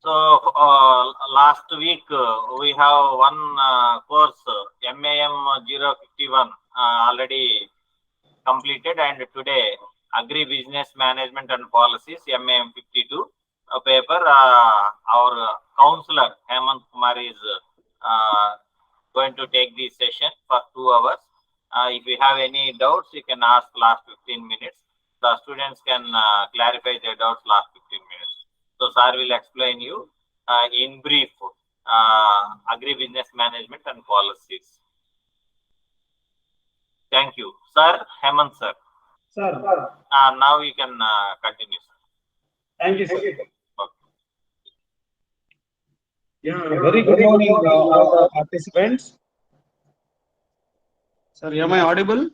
So last week we have one course MAM051 already completed, and today Agribusiness Management and Policies MAM52 paper. Our counselor Hemant Kumar is going to take this session for 2 hours. If you have any doubts, you can ask last 15 minutes. The students can clarify their doubts last 15 minutes. So sir will explain you in brief agribusiness management and policies. Thank you, sir. Hemant sir. Sir. Now you can continue, sir. Thank you, sir. Okay. Yeah, very good morning, all the participants. Sir, am I audible?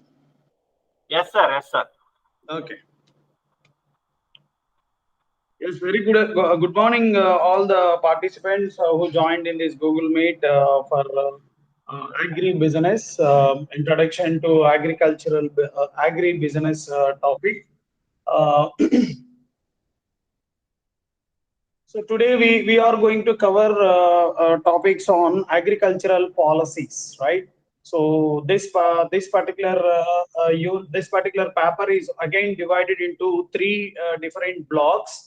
Yes, sir. Yes, sir. Okay. Yes, very good. Good morning, all the participants who joined in this Google Meet for Agribusiness introduction to agricultural agribusiness topic. So today we are going to cover topics on agricultural policies, right? So this particular paper is again divided into three different blocks.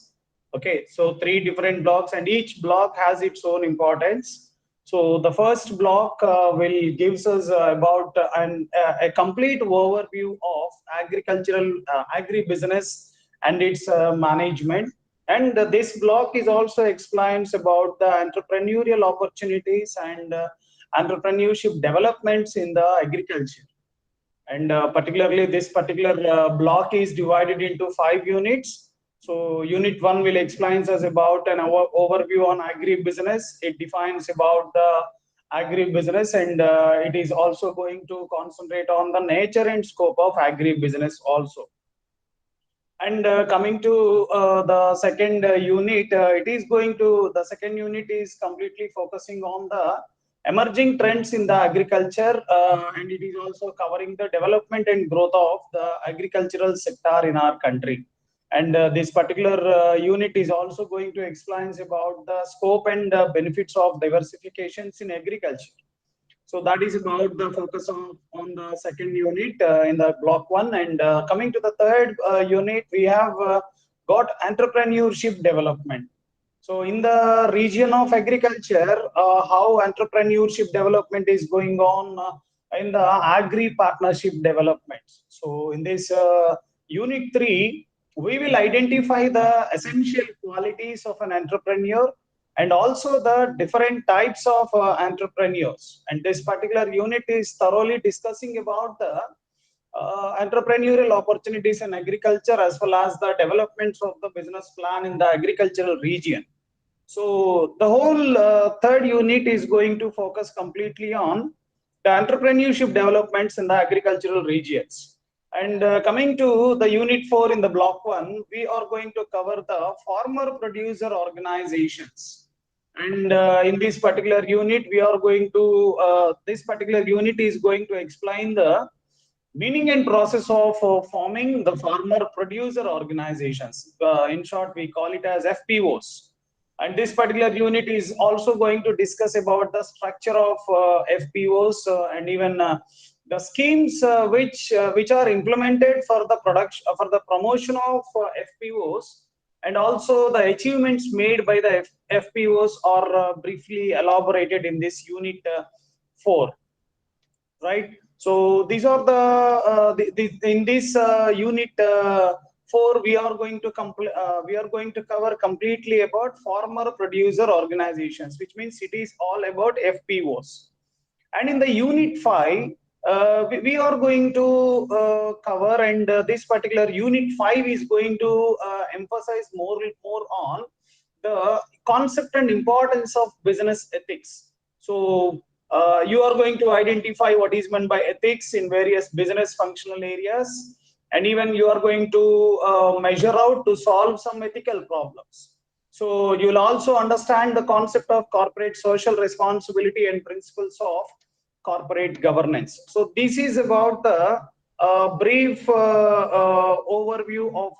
Okay, so three different blocks, and each block has its own importance. So the first block will gives us about a complete overview of agricultural agribusiness and its management. And this block is also explains about the entrepreneurial opportunities and entrepreneurship developments in the agriculture. And particularly this particular block is divided into 5 units. So unit 1 will explains us about an overview on agribusiness. It defines about the agribusiness, and it is also going to concentrate on the nature and scope of agribusiness also. And coming to the second unit, the second unit is completely focusing on the emerging trends in the agriculture, and it is also covering the development and growth of the agricultural sector in our country. And this particular unit is also going to explain about the scope and benefits of diversifications in agriculture. So that is about the focus on the second unit in the block 1. And coming to the third unit, we have got entrepreneurship development. So in the region of agriculture, how entrepreneurship development is going on in the agri-partnership development. So in this unit 3, we will identify the essential qualities of an entrepreneur and also the different types of entrepreneurs. And this particular unit is thoroughly discussing about the entrepreneurial opportunities in agriculture as well as the developments of the business plan in the agricultural region. So the whole third unit is going to focus completely on the entrepreneurship developments in the agricultural regions. And coming to the unit 4 in the block 1, we are going to cover the farmer producer organizations. And in this particular unit, we are going to, this particular unit is going to explain the meaning and process of forming the farmer producer organizations. In short, we call it as FPOs. And this particular unit is also going to discuss about the structure of FPOs and even the schemes which are implemented for the production for the promotion of FPOs, and also the achievements made by the FPOs are briefly elaborated in this unit 4, right? So these are in this unit 4, we are going to cover completely about farmer producer organizations, which means it is all about FPOs. And in the unit 5, we are going to cover, and this particular unit 5 is going to emphasize more on the concept and importance of business ethics. So you are going to identify what is meant by ethics in various business functional areas, and even you are going to measure out to solve some ethical problems. So you will also understand the concept of corporate social responsibility and principles of corporate governance. So this is about the brief overview of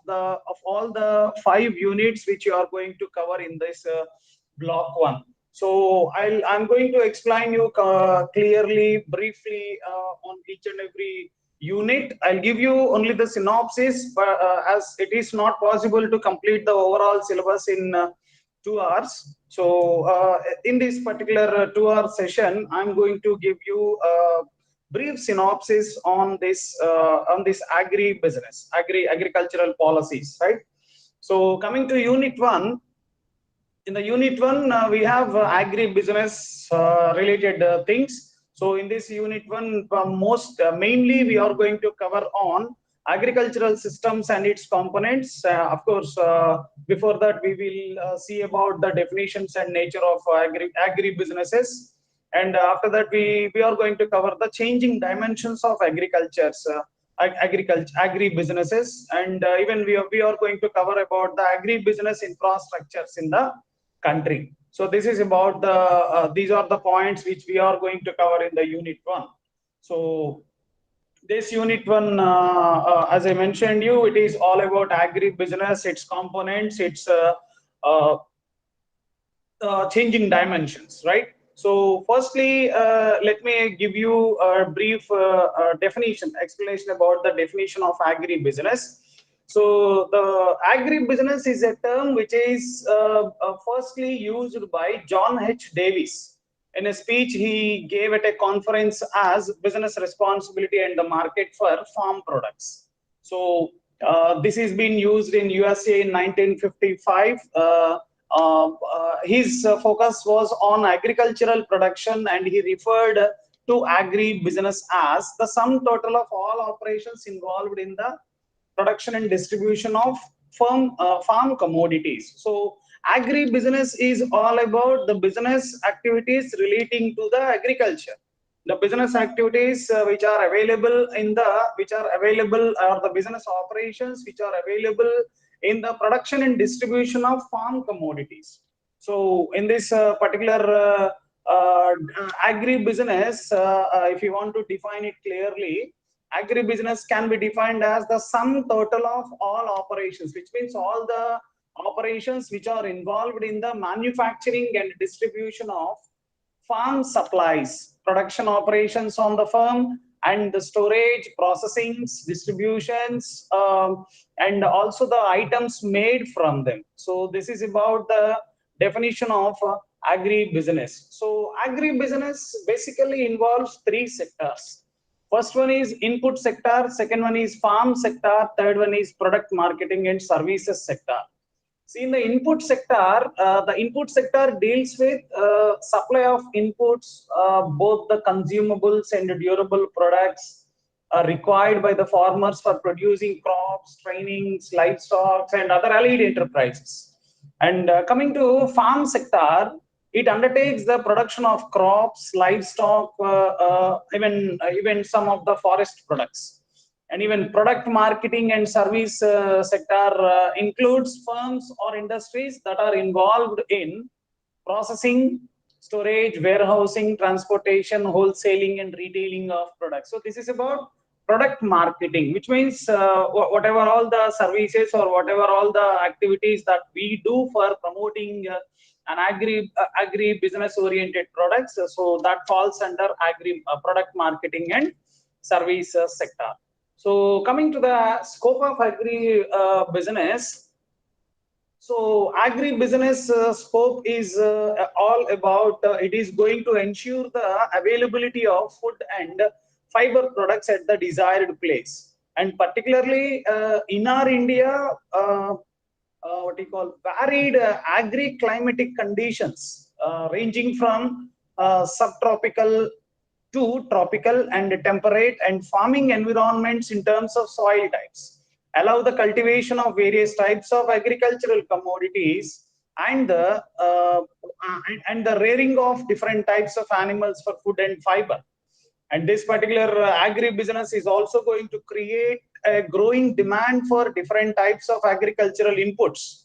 all the 5 units which you are going to cover in this block 1. So I'm going to explain you clearly, briefly on each and every unit. I'll give you only the synopsis, but as it is not possible to complete the overall syllabus in 2 hours. So in this particular 2-hour session, I'm going to give you a brief synopsis on this agribusiness, agricultural policies, right? So coming to unit 1, in the unit 1, we have agribusiness related things. So in this unit 1, mainly we are going to cover on agricultural systems and its components. Of course, before that, we will see about the definitions and nature of agribusinesses. And after that, we are going to cover the changing dimensions of agribusinesses, and even we are going to cover about the agribusiness infrastructures in the country. So this is about the these are the points which we are going to cover in the unit 1. So this unit 1, as I mentioned you, it is all about agribusiness, its components, its uh, changing dimensions, right? So firstly, let me give you a brief explanation about the definition of agribusiness. So the agribusiness is a term which is firstly used by John H. Davis in a speech he gave at a conference as business responsibility and the market for farm products. So this has been used in USA in 1955. His focus was on agricultural production, and he referred to agribusiness as the sum total of all operations involved in the production and distribution of farm commodities. So agribusiness is all about the business activities relating to the agriculture. The business activities which are available or the business operations which are available in the production and distribution of farm commodities. So in this particular agribusiness, if you want to define it clearly, agribusiness can be defined as the sum total of all operations, which means all the operations which are involved in the manufacturing and distribution of farm supplies, production operations on the farm, and the storage, processings, distributions, and also the items made from them. So this is about the definition of agribusiness. So agribusiness basically involves 3 sectors. First one is input sector, second one is farm sector, third one is product marketing and services sector. See, in the input sector deals with supply of inputs, both the consumables and durable products required by the farmers for producing crops, trainings, livestock, and other allied enterprises. And coming to farm sector, it undertakes the production of crops, livestock, even some of the forest products. And even product marketing and service sector includes firms or industries that are involved in processing, storage, warehousing, transportation, wholesaling, and retailing of products. So this is about product marketing, which means whatever all the services or whatever all the activities that we do for promoting an agri-business oriented products. So that falls under product marketing and service sector. So coming to the scope of agri-business, so agribusiness scope is all about, it is going to ensure the availability of food and fiber products at the desired place. And particularly in our India, what we call varied agri-climatic conditions ranging from subtropical to tropical and temperate and farming environments in terms of soil types allow the cultivation of various types of agricultural commodities and the rearing of different types of animals for food and fiber. And this particular agribusiness is also going to create a growing demand for different types of agricultural inputs.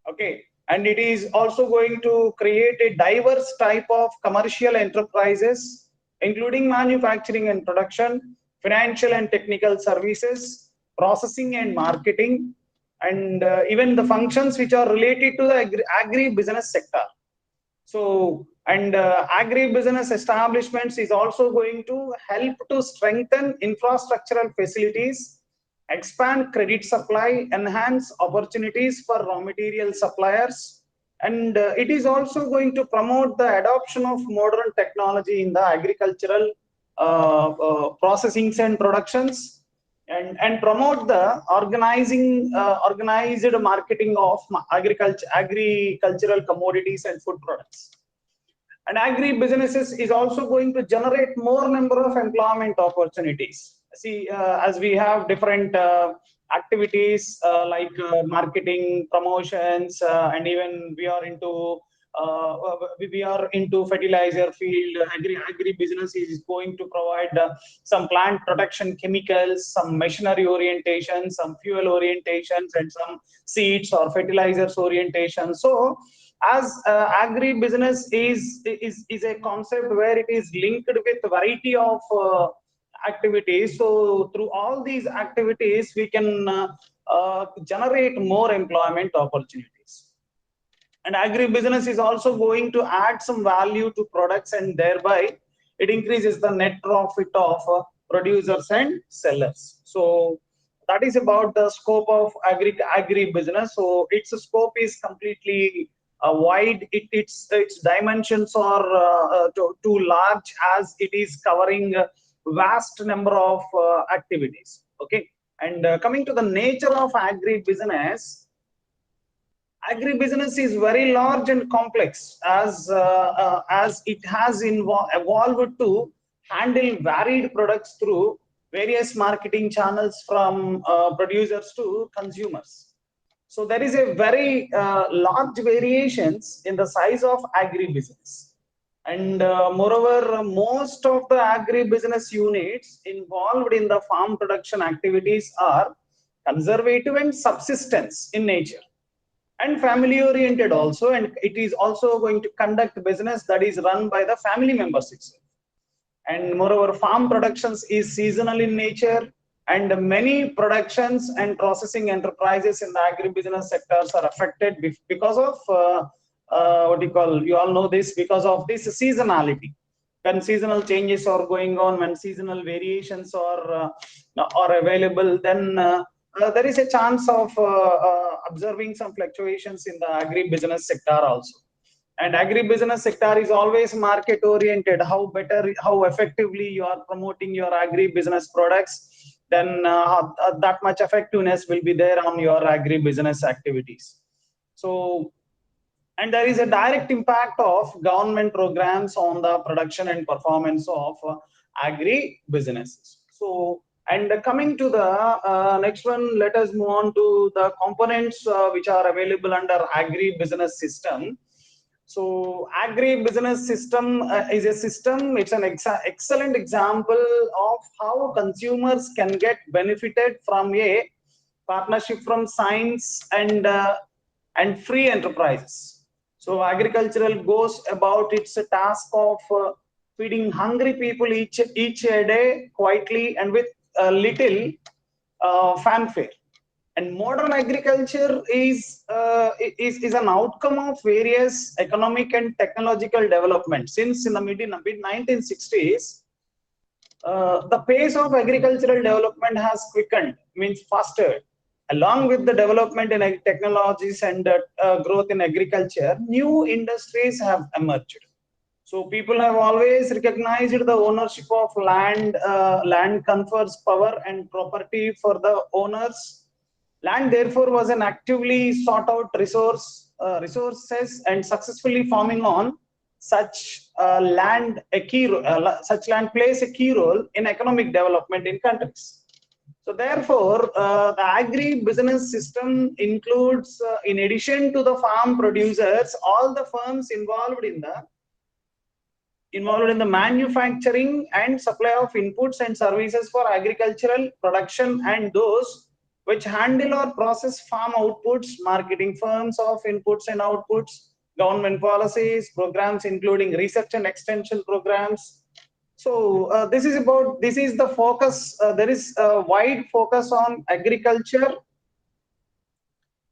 Okay. And it is also going to create a diverse type of commercial enterprises, including manufacturing and production, financial and technical services, processing and marketing, and even the functions which are related to the agri-business sector. So, and agribusiness establishments is also going to help to strengthen infrastructural facilities, expand credit supply, enhance opportunities for raw material suppliers, and it is also going to promote the adoption of modern technology in the agricultural processings and productions, and promote the organized marketing of agricultural commodities and food products. And agri-businesses is also going to generate more number of employment opportunities. See, as we have different activities like marketing, promotions, and even we are into fertilizer field. Agri-business is going to provide some plant protection chemicals, some machinery orientation, some fuel orientations, and some seeds or fertilizers orientation. So as agri-business is a concept where it is linked with variety of activities. So through all these activities, we can generate more employment opportunities. And agribusiness is also going to add some value to products, and thereby it increases the net profit of producers and sellers. So that is about the scope of agribusiness. So its scope is completely wide. Its dimensions are too large, as it is covering a vast number of activities. Okay, and coming to the nature of agribusiness, agribusiness is very large and complex, as it has evolved to handle varied products through various marketing channels, from producers to consumers. So there is a very large variations in the size of agribusiness. And moreover, most of the agribusiness units involved in the farm production activities are conservative and subsistence in nature, and family oriented also, and it is also going to conduct business that is run by the family members itself. And moreover, farm productions is seasonal in nature, and many productions and processing enterprises in the agribusiness sectors are affected because of what you call, you all know this, because of this seasonality. When seasonal changes are going on, when seasonal variations are available, then there is a chance of observing some fluctuations in the agribusiness sector also. And agribusiness sector is always market oriented. How effectively you are promoting your agribusiness products, then that much effectiveness will be there on your agribusiness activities. So, and there is a direct impact of government programs on the production and performance of agri businesses. So, and coming to the next one, let us move on to the components which are available under agri business system. So agri-business system is a system. It's an excellent example of how consumers can get benefited from a partnership from science and free enterprises. So agricultural goes about its task of feeding hungry people each a day quietly and with little fanfare. And modern agriculture is an outcome of various economic and technological development. Since in the mid 1960s, the pace of agricultural development has quickened, means faster. Along with the development in technologies and growth in agriculture, new industries have emerged. So people have always recognized the ownership of land. Land confers power and property for the owners. Land, therefore, was an actively sought out resources, and successfully farming on such land such land plays a key role in economic development in countries. So therefore, the agri-business system includes, in addition to the farm producers, all the firms involved in the manufacturing and supply of inputs and services for agricultural production, and those which handle or process farm outputs, marketing firms of inputs and outputs, government policies, programs including research and extension programs. So this is the focus. There is a wide focus on agriculture.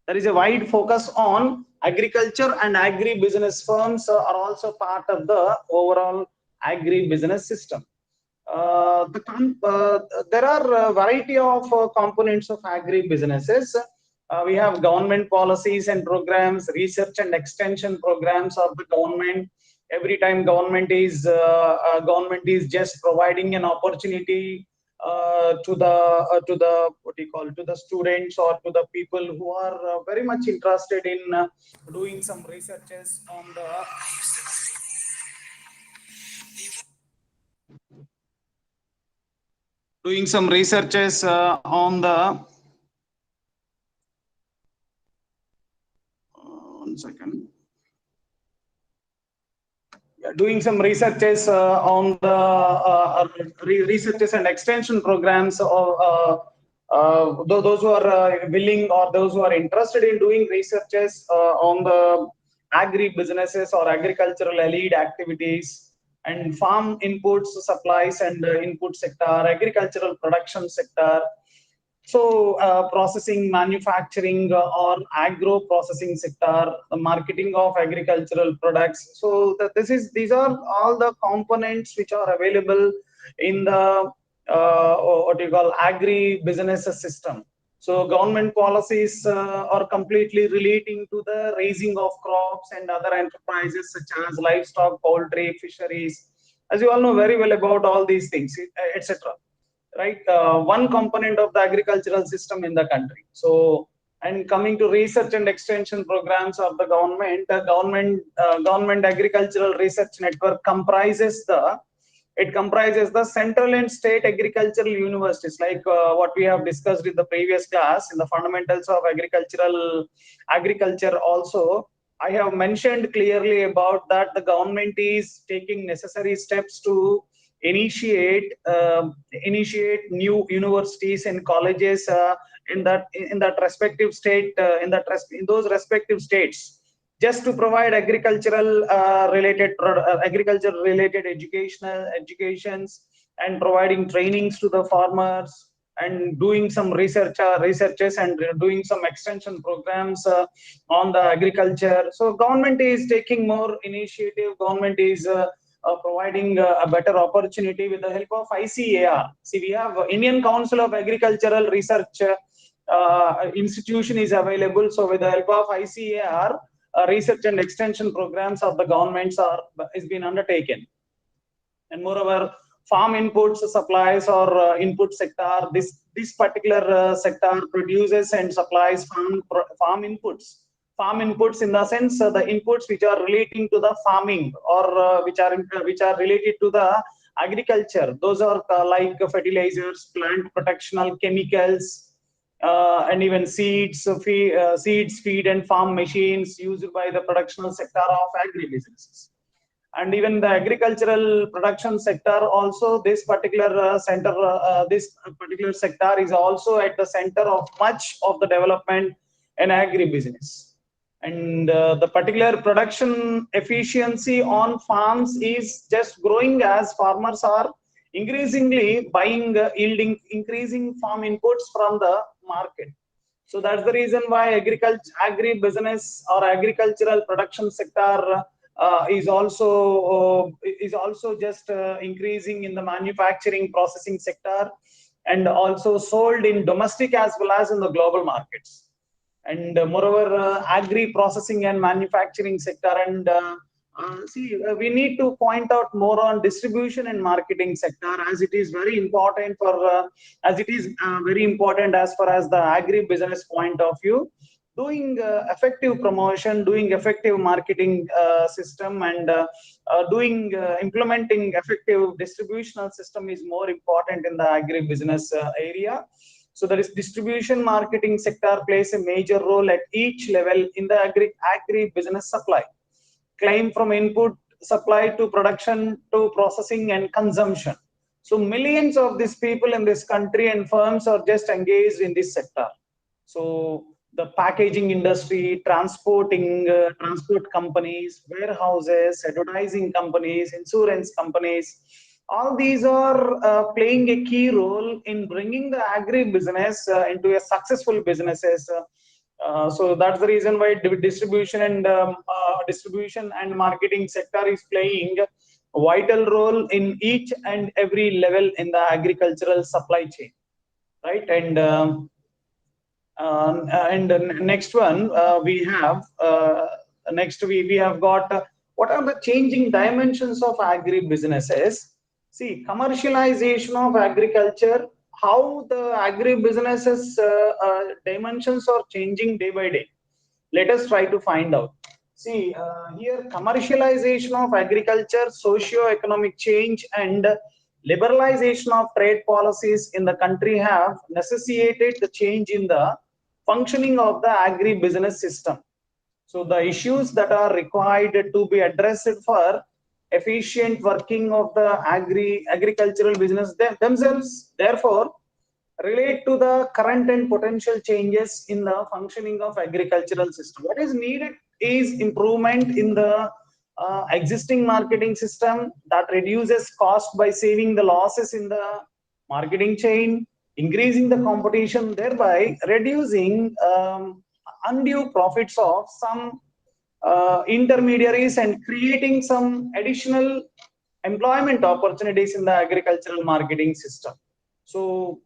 There is a wide focus on agriculture and agri-business firms are also part of the overall agri-business system. There are a variety of components of agri-businesses. We have government policies and programs, research and extension programs of the government. Every time government is just providing an opportunity to the what do you call, to the students or to the people who are very much interested in doing some researches on the one second. Doing some researches on the researches and extension programs of those who are willing or those who are interested in doing researches on the agri-businesses or agricultural allied activities and farm inputs, supplies and input sector, agricultural production sector. So processing, manufacturing or agro processing sector, the marketing of agricultural products. So these are all the components which are available in the what you call agri-business system. So government policies are completely relating to the raising of crops and other enterprises such as livestock, poultry, fisheries. As you all know very well about all these things, etc. Right, one component of the agricultural system in the country. So, and coming to research and extension programs of the government, government agricultural research network comprises the central and state agricultural universities, like what we have discussed in the previous class in the fundamentals of agriculture also. I have mentioned clearly about that the government is taking necessary steps to initiate new universities and colleges in that respective state, in those respective states, just to provide agriculture related educations and providing trainings to the farmers and doing some researches and doing some extension programs on the agriculture. So government is taking more initiative. Government is providing a better opportunity with the help of ICAR. See, we have Indian Council of Agricultural Research institution is available. So with the help of ICAR, research and extension programs of the governments is being undertaken. And moreover, farm inputs, supplies or input sector, this particular sector produces and supplies farm inputs. Farm inputs in the sense the inputs which are relating to the farming or which are related to the agriculture. Those are like fertilizers, plant protectional chemicals, and even seeds, feed and farm machines used by the productional sector of agribusinesses. And even the agricultural production sector also, this particular this particular sector is also at the center of much of the development in agribusiness. And the particular production efficiency on farms is just growing as farmers are increasingly buying increasing farm inputs from the market. So that's the reason why agribusiness or agricultural production sector is also just increasing in the manufacturing processing sector and also sold in domestic as well as in the global markets. And moreover, agri processing and manufacturing sector. And we need to point out more on distribution and marketing sector, as it is very important as far as the agri-business point of view. Doing effective promotion, doing effective marketing system, and implementing effective distributional system is more important in the agri-business area. So there is distribution marketing sector plays a major role at each level in the agri-business supply. Claim from input, supply to production to processing and consumption. So millions of these people in this country and firms are just engaged in this sector. So the packaging industry, transport companies, warehouses, advertising companies, insurance companies, all these are playing a key role in bringing the agri-business into a successful businesses So that's the reason why distribution and marketing sector is playing a vital role in each and every level in the agricultural supply chain, right? And next one we have got what are the changing dimensions of agri businesses. See, commercialization of agriculture, how the agri businesses dimensions are changing day by day. Let us try to find out. See, here commercialization of agriculture, socio-economic change, and liberalization of trade policies in the country have necessitated the change in the functioning of the agri-business system. So the issues that are required to be addressed for efficient working of the agricultural business themselves, therefore, relate to the current and potential changes in the functioning of agricultural system. What is needed is improvement in the existing marketing system that reduces cost by saving the losses in the marketing chain, increasing the competition, thereby reducing undue profits of some intermediaries and creating some additional employment opportunities in the agricultural marketing system. So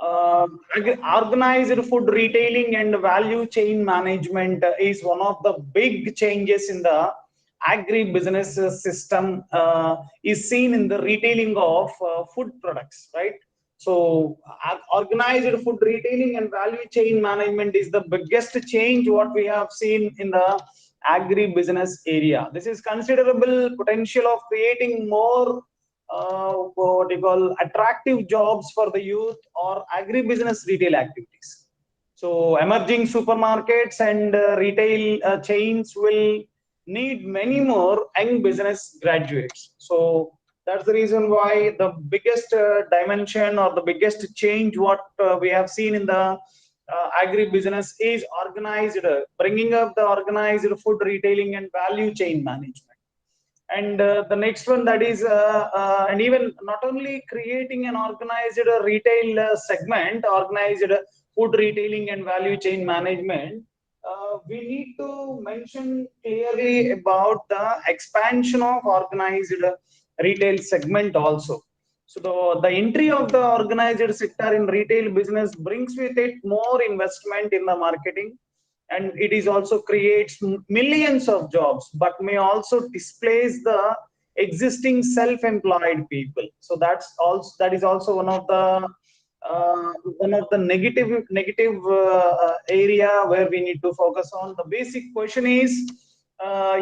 organized food retailing and value chain management is one of the big changes in the agri-business system, is seen in the retailing of food products, right? So organized food retailing and value chain management is the biggest change what we have seen in the agri-business area. This is considerable potential of creating more what you call attractive jobs for the youth or agribusiness retail activities. So emerging supermarkets and retail chains will need many more young business graduates. So that's the reason why the biggest dimension or the biggest change what we have seen in the agribusiness is organized, bringing up the organized food retailing and value chain management. And the next one, that is and even not only creating an organized retail segment, organized food retailing and value chain management, we need to mention clearly about the expansion of organized retail segment also. So the entry of the organized sector in retail business brings with it more investment in the marketing, and it is also creates millions of jobs, but may also displace the existing self-employed people. So that is also one of the negative area where we need to focus on. The basic question is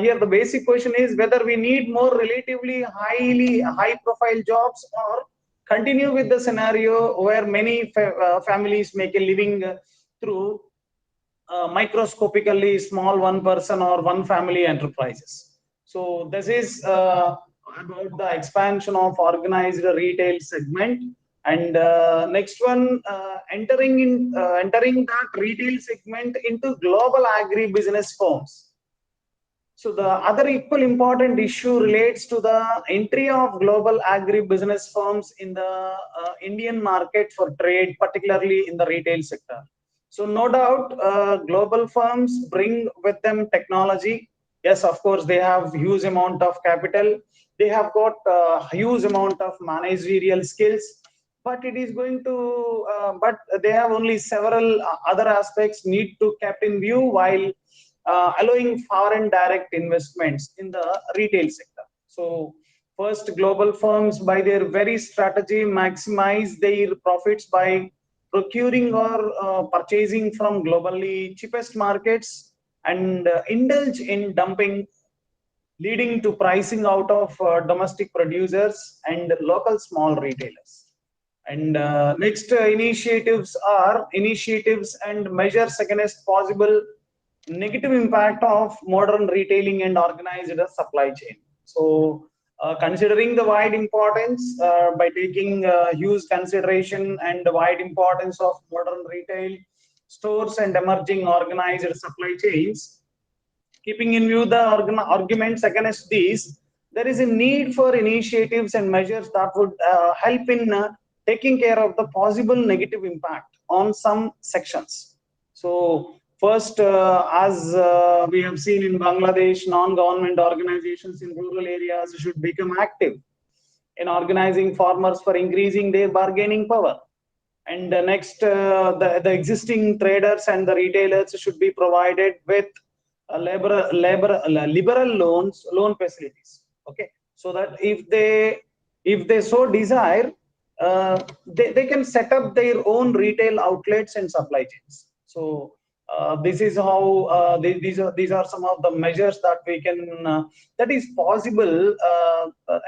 here the basic question is whether we need more relatively high profile jobs, or continue with the scenario where many families make a living through microscopically small one person or one family enterprises. So this is about the expansion of organized retail segment. And next one, entering that retail segment into global agri-business firms. So the other equal important issue relates to the entry of global agri-business firms in the Indian market for trade, particularly in the retail sector. So no doubt, global firms bring with them technology. Yes, of course, they have huge amount of capital. They have got huge amount of managerial skills, but it is going to, but they have only several other aspects need to kept in view while allowing foreign direct investments in the retail sector. So first, global firms by their very strategy maximize their profits by procuring or purchasing from globally cheapest markets, and indulge in dumping, leading to pricing out of domestic producers and local small retailers. And next initiatives are initiatives and measures against possible negative impact of modern retailing and organized supply chain. So considering the wide importance, by taking huge consideration and the wide importance of modern retail stores and emerging organized supply chains, keeping in view the arguments against these, there is a need for initiatives and measures that would help in taking care of the possible negative impact on some sections. So first, as we have seen in Bangladesh, non-government organizations in rural areas should become active in organizing farmers for increasing their bargaining power. And next, the existing traders and the retailers should be provided with liberal loan facilities. Okay, so that if they so desire, they can set up their own retail outlets and supply chains. So this is how these are some of the measures that we can that is possible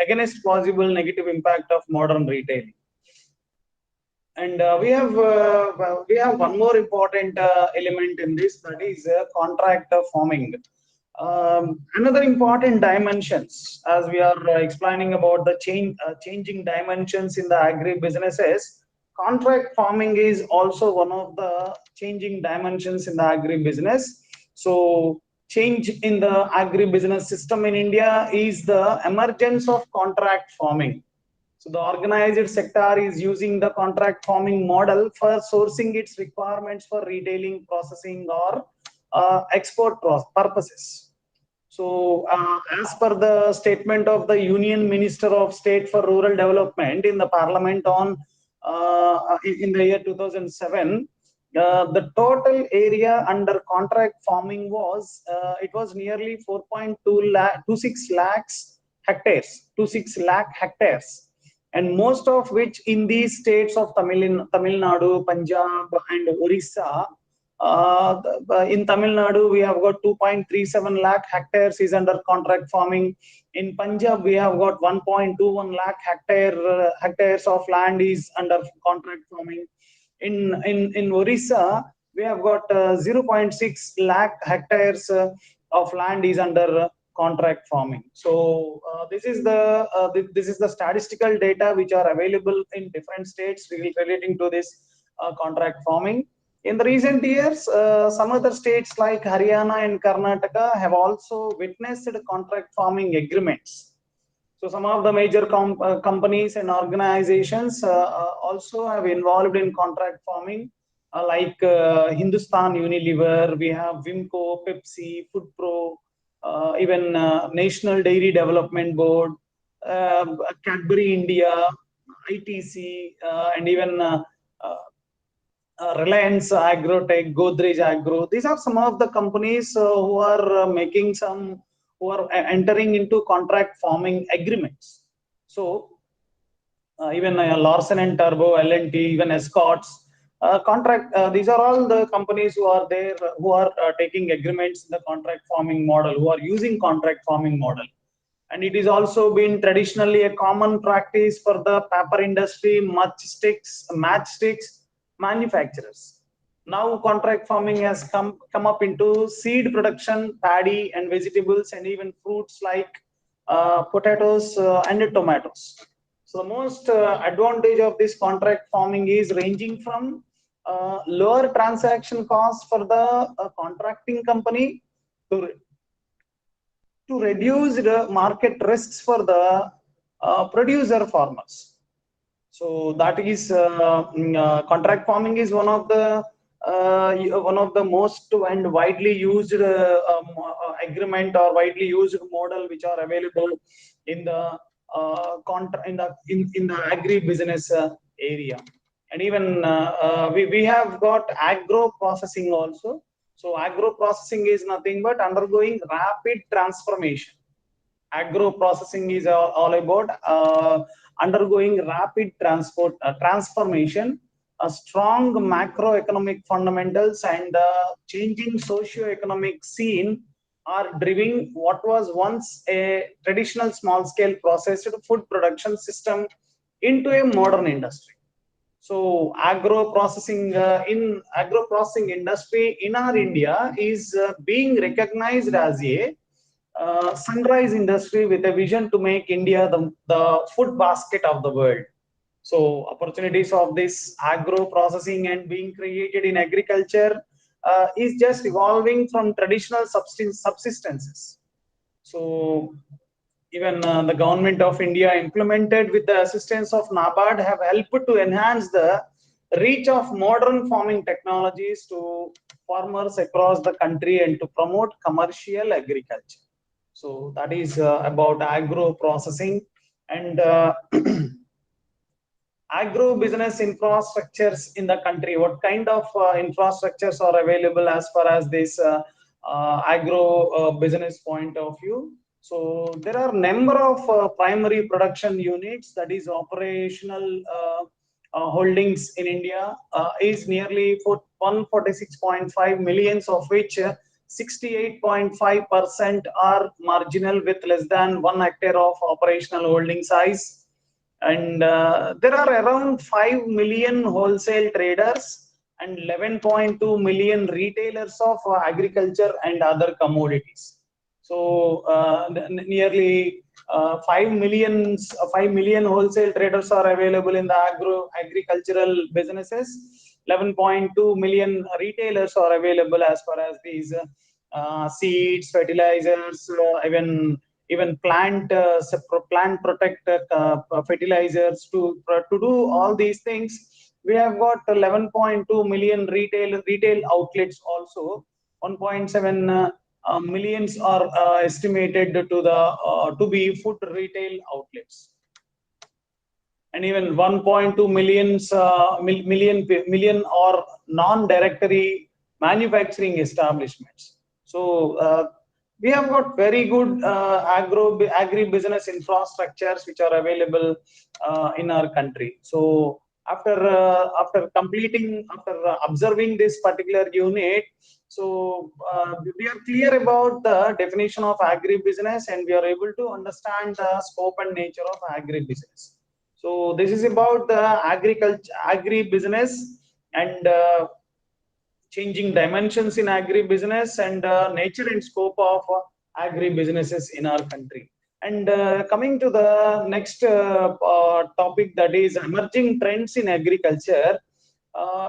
against possible negative impact of modern retailing. And we have one more important element in this, that is contract farming. Another important dimensions, as we are explaining about the changing dimensions in the agri businesses, contract farming is also one of the changing dimensions in the agri business. So change in the agri business system in India is the emergence of contract farming. So the organized sector is using the contract farming model for sourcing its requirements for retailing, processing, or export purposes. So as per the statement of the Union Minister of State for Rural Development in the Parliament on in the year 2007, the total area under contract farming was it was nearly 4.26 lakhs hectares, 26 lakh hectares, and most of which in these states of Tamil Nadu, Punjab, and Orissa. In Tamil Nadu, we have got 2.37 lakh hectares is under contract farming. In Punjab, we have got 1.21 lakh hectares of land is under contract farming. In Orissa, we have got 0.6 lakh hectares of land is under contract farming. So this is the statistical data which are available in different states relating to this contract farming. In the recent years, some other states like Haryana and Karnataka have also witnessed contract farming agreements. So some of the major companies and organizations also have involved in contract farming, like Hindustan Unilever, we have Vimco, Pepsi, Foodpro, even National Dairy Development Board, Cadbury India, ITC, and even Reliance Agrotech, Godrej Agro. These are some of the companies who are who are entering into contract farming agreements. So even Larsen and Turbo, L&T, even Escorts, these are all the companies who are there, who are taking agreements in the contract farming model, who are using contract farming model. And it is also been traditionally a common practice for the paper industry, matchsticks manufacturers. Now contract farming has come up into seed production, paddy and vegetables, and even fruits like potatoes and tomatoes. So the most advantage of this contract farming is ranging from lower transaction costs for the contracting company to reduce the market risks for the producer farmers. So that is contract farming is one of the most and widely used agreement or widely used model which are available in the in the agri business area. And even we have got agro processing also. So agro processing is nothing but undergoing rapid transformation. Agro processing is all about undergoing rapid transformation, strong macroeconomic fundamentals, and changing socio-economic scene are driving what was once a traditional small-scale processed food production system into a modern industry. So agro processing industry in our India is being recognized as a sunrise industry with a vision to make India the food basket of the world. So opportunities of this agro processing and being created in agriculture is just evolving from traditional subsistences. So even the government of India implemented with the assistance of NABARD have helped to enhance the reach of modern farming technologies to farmers across the country and to promote commercial agriculture. So that is about agro processing and agro business infrastructures in the country. What kind of infrastructures are available as far as this agro business point of view? So there are number of primary production units, that is operational holdings in India is nearly 146.5 millions, of which 68.5% are marginal with less than 1 hectare of operational holding size. And there are around 5 million wholesale traders and 11.2 million retailers of agriculture and other commodities. So nearly 5 million wholesale traders are available in the agricultural businesses. 11.2 million retailers are available as far as these seeds, fertilizers, even plant protect fertilizers. To do all these things, we have got 11.2 million retail outlets also. 1.7 millions are estimated to be food retail outlets, and even 1.2 million are non-directory manufacturing establishments. So we have got very good agri-business infrastructures which are available in our country. So after observing this particular unit, so we are clear about the definition of agri-business, and we are able to understand the scope and nature of agri-business. So this is about the agri-business and changing dimensions in agri-business and nature and scope of agri-businesses in our country. And coming to the next topic, that is emerging trends in agriculture.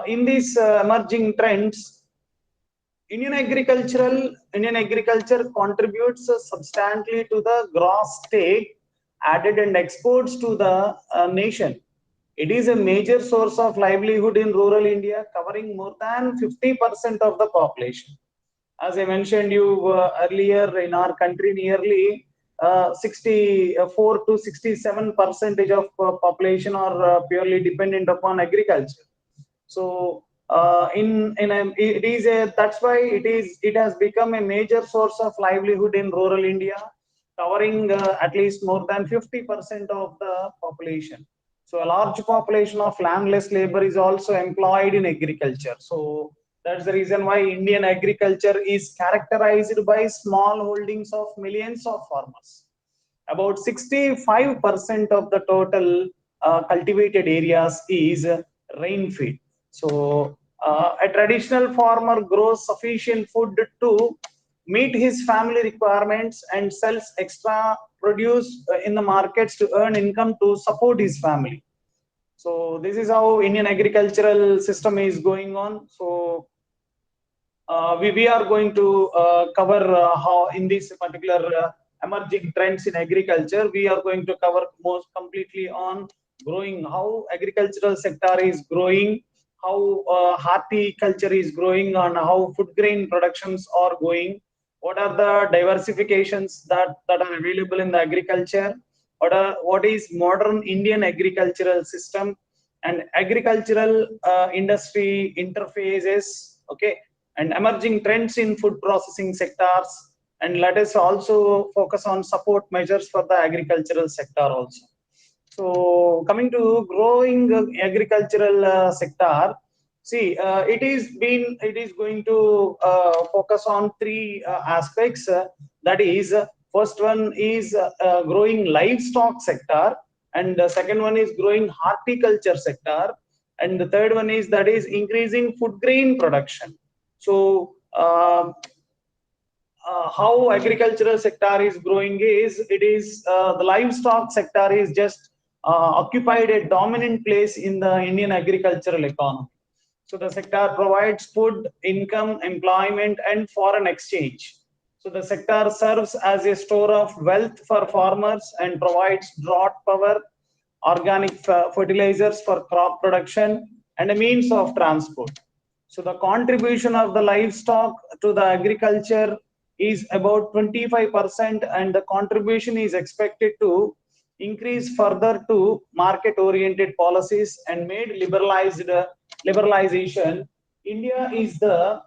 In these emerging trends, Indian agriculture contributes substantially to the gross state added and exports to the nation. It is a major source of livelihood in rural India, covering more than 50% of the population. As I mentioned you earlier, in our country, nearly 64 to 67% of population are purely dependent upon agriculture. So that's why it has become a major source of livelihood in rural India, covering at least more than 50% of the population. So a large population of landless labor is also employed in agriculture. So that's the reason why Indian agriculture is characterized by small holdings of millions of farmers. About 65% of the total cultivated areas is rainfed. So a traditional farmer grows sufficient food to meet his family requirements and sells extra produce in the markets to earn income to support his family. So this is how Indian agricultural system is going on. So we are going to cover how in this particular emerging trends in agriculture, we are going to cover most completely on growing, how agricultural sector is growing, how horticulture is growing, and how food grain productions are going. What are the diversifications that are available in the agriculture? What is modern Indian agricultural system and agricultural industry interfaces? Okay, and emerging trends in food processing sectors. And let us also focus on support measures for the agricultural sector also. So coming to growing agricultural sector, see, it is going to focus on three aspects. That is, first one is growing livestock sector, and the second one is growing horticulture sector, and the third one is that is increasing food grain production. So how agricultural sector is growing is, it is the livestock sector is just occupied a dominant place in the Indian agricultural economy. So the sector provides food, income, employment, and foreign exchange. So the sector serves as a store of wealth for farmers and provides drought power, organic fertilizers for crop production, and a means of transport. So the contribution of the livestock to the agriculture is about 25%, and the contribution is expected to increase further to market-oriented policies and made liberalization. India is the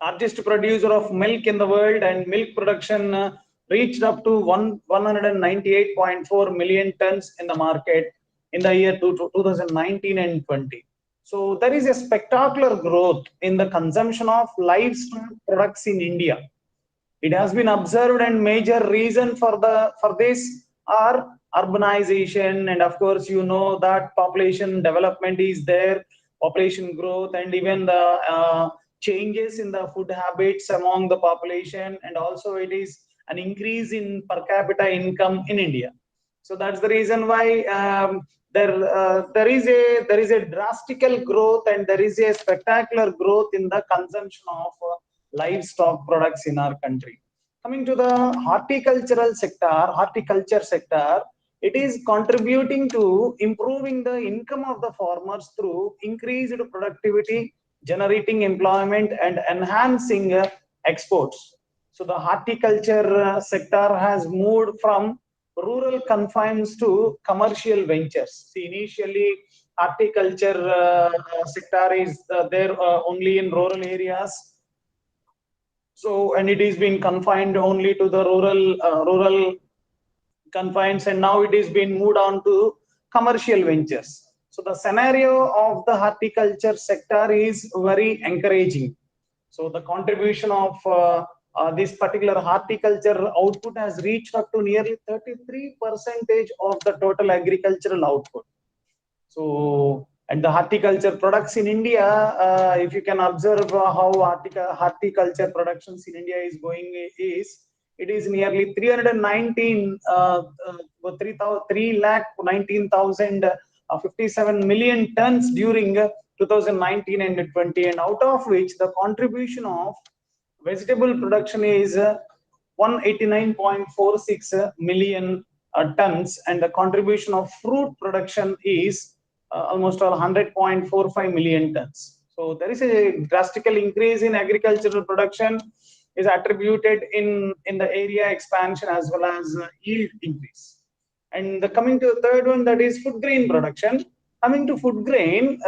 largest producer of milk in the world, and milk production reached up to 198.4 million tons in the market in the year 2019 and 20. So there is a spectacular growth in the consumption of livestock products in India. It has been observed, and major reason for this are urbanization, and of course you know that population development is there, population growth, and even the changes in the food habits among the population, and also it is an increase in per capita income in India. So that's the reason why there is a drastical growth, and there is a spectacular growth in the consumption of livestock products in our country. Coming to the horticulture sector, it is contributing to improving the income of the farmers through increased productivity, generating employment, and enhancing exports. So the horticulture sector has moved from rural confines to commercial ventures. See, initially horticulture sector is there only in rural areas. So, and it is being confined only to the rural confines, and now it is being moved on to commercial ventures. So the scenario of the horticulture sector is very encouraging. So the contribution of this particular horticulture output has reached up to nearly 33% of the total agricultural output. So, and the horticulture products in India, if you can observe how horticulture productions in India is going, it is nearly 319, 3,19,057 million tons during 2019 and 20, and out of which the contribution of vegetable production is 189.46 million tons, and the contribution of fruit production is almost 100.45 million tons. So there is a drastical increase in agricultural production is attributed in the area expansion as well as yield increase. And coming to the third one, that is food grain production. Coming to food grain,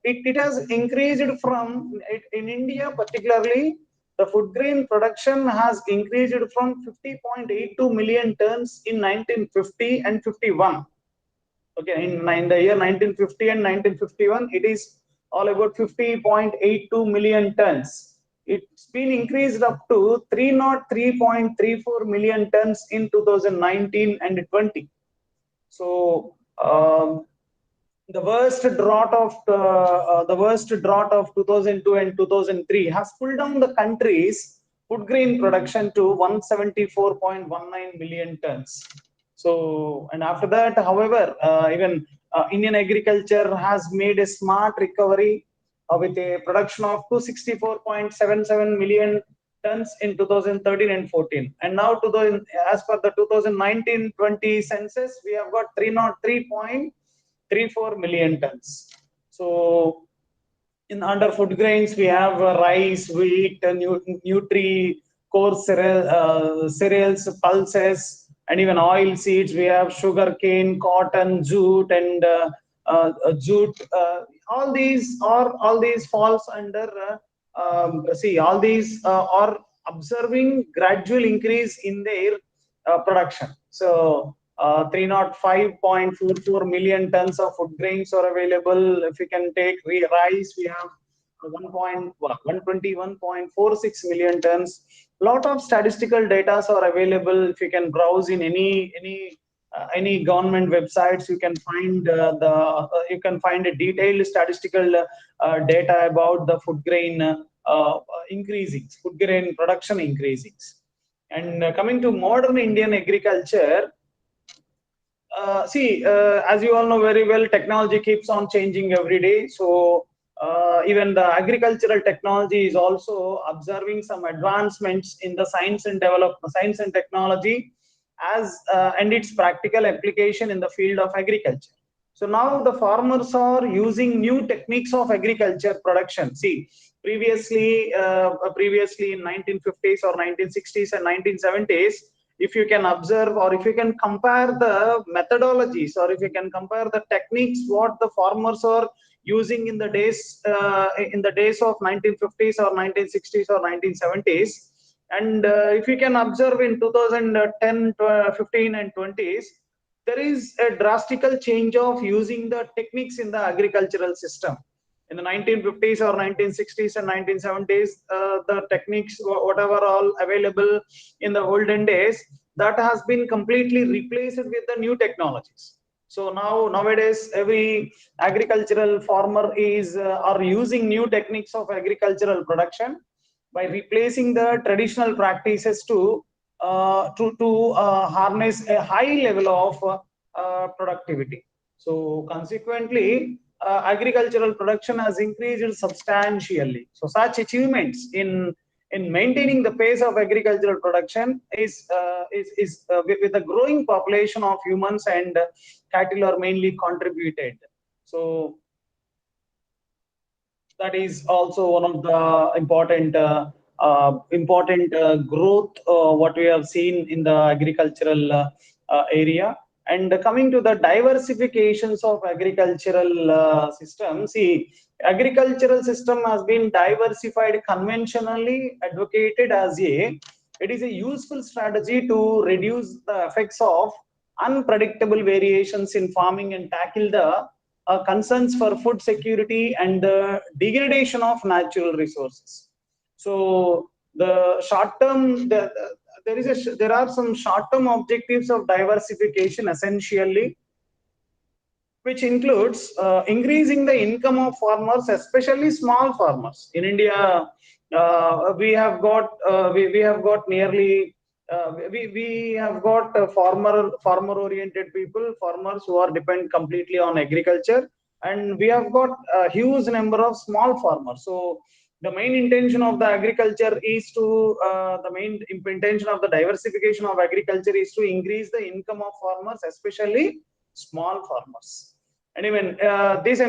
it has increased from, in India particularly, the food grain production has increased from 50.82 million tons in 1950 and 51. Okay, in the year 1950 and 1951, it is all about 50.82 million tons. It's been increased up to 303.34 million tons in 2019 and 20. So the worst drought of 2002 and 2003 has pulled down the country's food grain production to 174.19 million tons. So, and after that, however, even Indian agriculture has made a smart recovery with a production of 264.77 million tons in 2013 and 14. And now, as per the 2019-20 census, we have got 303.34 million tons. So, in under food grains, we have rice, wheat, coarse cereals, pulses, and even oil seeds. We have sugar cane, cotton, jute, and jute. All these falls under. All these are observing gradual increase in their production. So 305.44 million tons of food grains are available. If we can take rice, we have 121.46 million tons. Lot of statistical data are available. If you can browse in any government websites, you can find a detailed statistical data about the food grain food grain production increasing. And coming to modern Indian agriculture, as you all know very well, technology keeps on changing every day. So even the agricultural technology is also observing some advancements in the science and technology and its practical application in the field of agriculture. So now the farmers are using new techniques of agriculture production. See, previously in 1950s or 1960s and 1970s, if you can observe or if you can compare the methodologies or if you can compare the techniques what the farmers are using in the days of 1950s or 1960s or 1970s, and if you can observe in 2010, 15 and 20s, there is a drastical change of using the techniques in the agricultural system. In the 1950s or 1960s and 1970s, the techniques, whatever all available in the olden days, that has been completely replaced with the new technologies. So nowadays, every agricultural farmer is are using new techniques of agricultural production by replacing the traditional practices to harness a high level of productivity. So consequently, agricultural production has increased substantially. So such achievements in maintaining the pace of agricultural production is with the growing population of humans and cattle are mainly contributed. So that is also one of the important growth what we have seen in the agricultural area. And coming to the diversifications of agricultural system, see, agricultural system has been diversified conventionally advocated as it is a useful strategy to reduce the effects of unpredictable variations in farming and tackle the concerns for food security and the degradation of natural resources. So the short term, there are some short term objectives of diversification essentially, which includes increasing the income of farmers, especially small farmers. In India, we have got nearly we have got farmer oriented people, farmers who are depend completely on agriculture, and we have got a huge number of small farmers. So the main intention of the agriculture is to the main intention of the diversification of agriculture is to increase the income of farmers, especially small farmers. And even this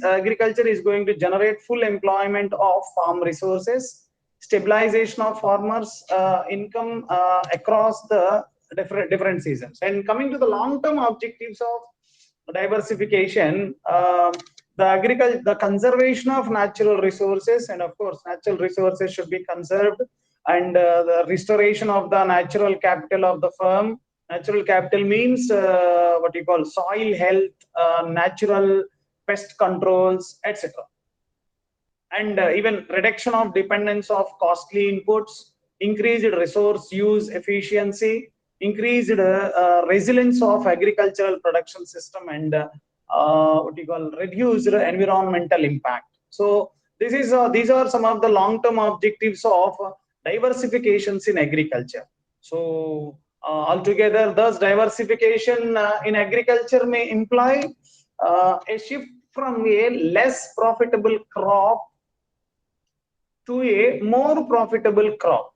agriculture is going to generate full employment of farm resources, stabilization of farmers income across the different seasons. And coming to the long term objectives of diversification, the conservation of natural resources, and of course natural resources should be conserved, and the restoration of the natural capital of the firm. Natural capital means what you call soil health, natural pest controls, etc. And even reduction of dependence of costly inputs, increased resource use efficiency, increased resilience of agricultural production system, and what you call reduced environmental impact. So these are some of the long-term objectives of diversifications in agriculture. So altogether, thus diversification in agriculture may imply a shift from a less profitable crop to a more profitable crop.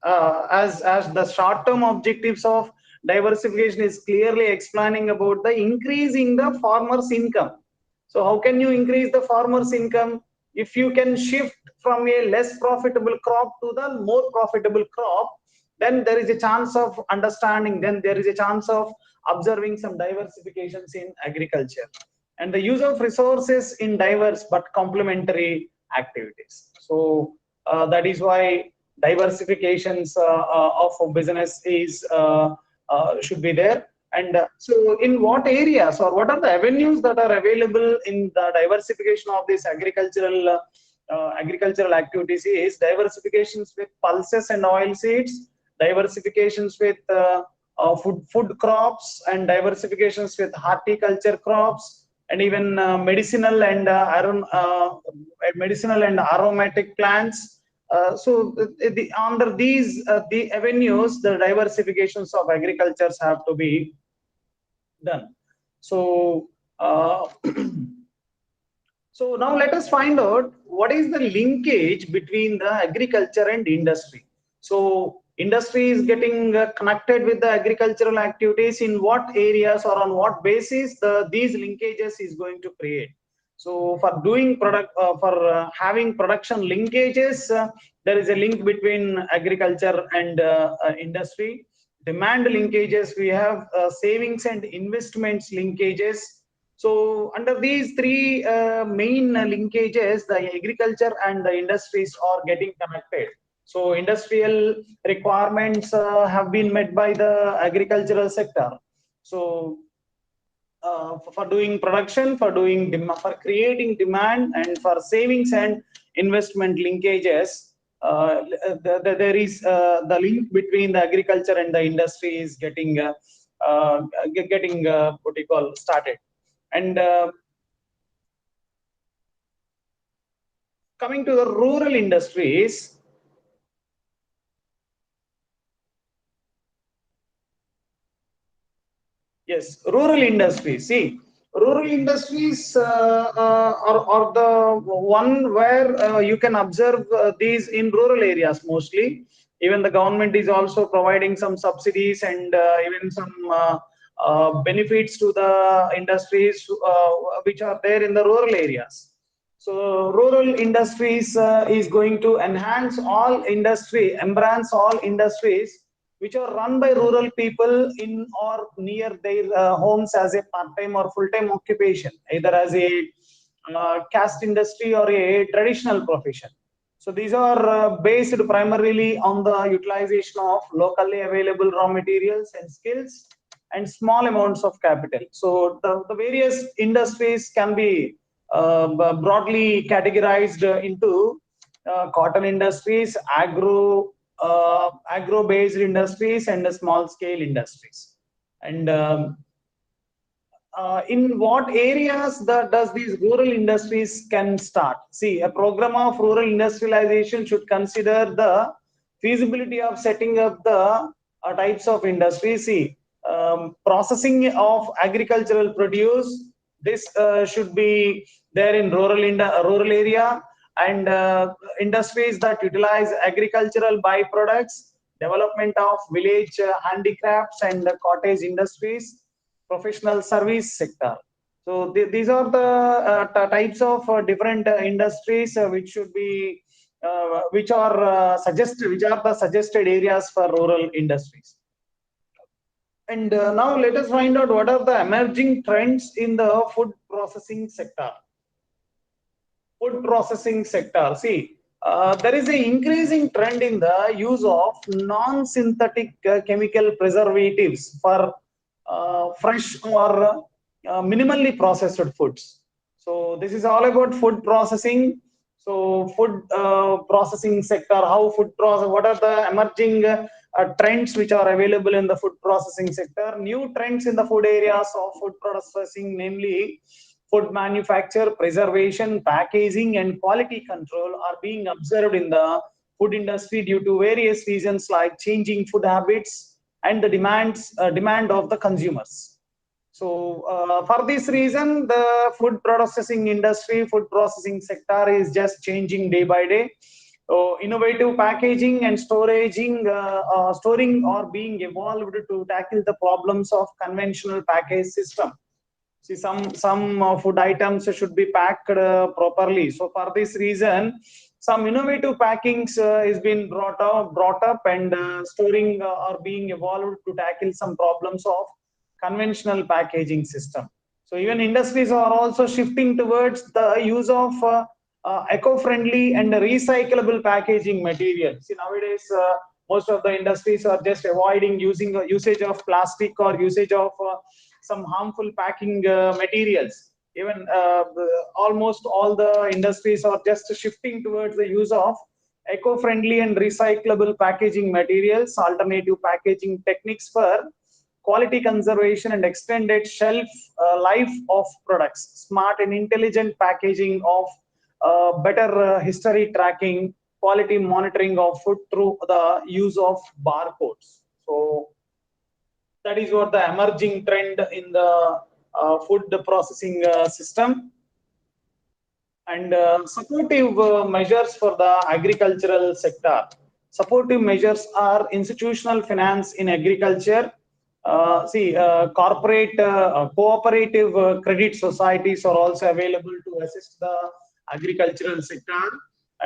As the short-term objectives of diversification is clearly explaining about the increasing the farmer's income. So how can you increase the farmer's income? If you can shift from a less profitable crop to the more profitable crop, then there is a chance of understanding, then there is a chance of observing some diversifications in agriculture and the use of resources in diverse but complementary activities. So that is why diversifications of business is should be there. And so in what areas or what are the avenues that are available in the diversification of this agricultural activities is diversifications with pulses and oil seeds, diversifications with food crops, and diversifications with horticulture crops, and even medicinal and aromatic plants. So under these the avenues, the diversifications of agricultures have to be done. So so now let us find out what is the linkage between the agriculture and industry. So industry is getting connected with the agricultural activities, in what areas or on what basis these linkages is going to create. So for doing having production linkages, there is a link between agriculture and industry. Demand linkages, we have savings and investments linkages. So under these three main linkages, the agriculture and the industries are getting connected. So industrial requirements have been met by the agricultural sector. So for doing production, for creating demand, and for savings and investment linkages, there is the link between the agriculture and the industry is getting what you call started. And coming to the rural industries, yes, rural industries. See, rural industries are the one where you can observe these in rural areas mostly. Even the government is also providing some subsidies and even some benefits to the industries which are there in the rural areas. So rural industries is going to embrace all industries which are run by rural people in or near their homes as a part-time or full-time occupation, either as a caste industry or a traditional profession. So these are based primarily on the utilization of locally available raw materials and skills and small amounts of capital. So the various industries can be broadly categorized into cotton industries, agro-based industries, and small scale industries. And in what areas does these rural industries can start? See, a program of rural industrialization should consider the feasibility of setting up the types of industries. See, processing of agricultural produce, this should be there in rural area, and industries that utilize agricultural byproducts, development of village handicrafts and cottage industries, professional service sector. So these are the types of different industries which should be which are the suggested areas for rural industries. And now let us find out what are the emerging trends in the food processing sector. Food processing sector. See, there is an increasing trend in the use of non-synthetic chemical preservatives for fresh or minimally processed foods. So this is all about food processing. So food processing sector, what are the emerging trends which are available in the food processing sector? New trends in the food areas of food processing, namely food manufacture, preservation, packaging, and quality control are being observed in the food industry due to various reasons like changing food habits and the demand of the consumers. So for this reason, the food processing sector is just changing day by day. Innovative packaging and storing are being evolved to tackle the problems of conventional package system. See, some food items should be packed properly. So for this reason, some innovative packings is being brought up, and storing are being evolved to tackle some problems of conventional packaging system. So even industries are also shifting towards the use of eco-friendly and recyclable packaging materials. See, nowadays most of the industries are just avoiding usage of plastic or usage of some harmful packing materials. Even almost all the industries are just shifting towards the use of eco-friendly and recyclable packaging materials, alternative packaging techniques for quality conservation and extended shelf life of products, smart and intelligent packaging of better history tracking, quality monitoring of food through the use of barcodes. So that is what the emerging trend in the food processing system. And supportive measures for the agricultural sector. supportive measures are institutional finance in agriculture. Corporate cooperative credit societies are also available to assist the agricultural sector.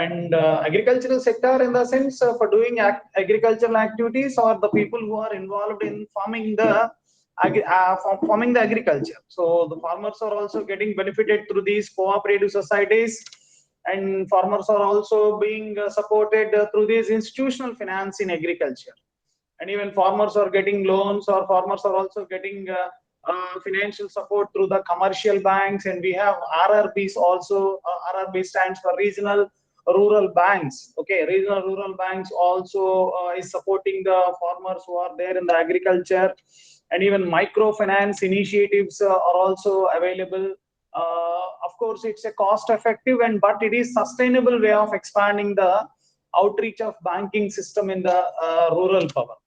And agricultural sector, in the sense for doing agricultural activities, or the people who are involved in farming the agriculture. So the farmers are also getting benefited through these cooperative societies, and farmers are also being supported through these institutional finance in agriculture. And even farmers are getting loans, or farmers are also getting financial support through the commercial banks. And we have RRBs also. RRB stands for regional rural banks. Okay, regional rural banks also is supporting the farmers who are there in the agriculture. And even microfinance initiatives are also available. Of course, it's a cost effective but it is sustainable way of expanding the outreach of banking system in the rural power.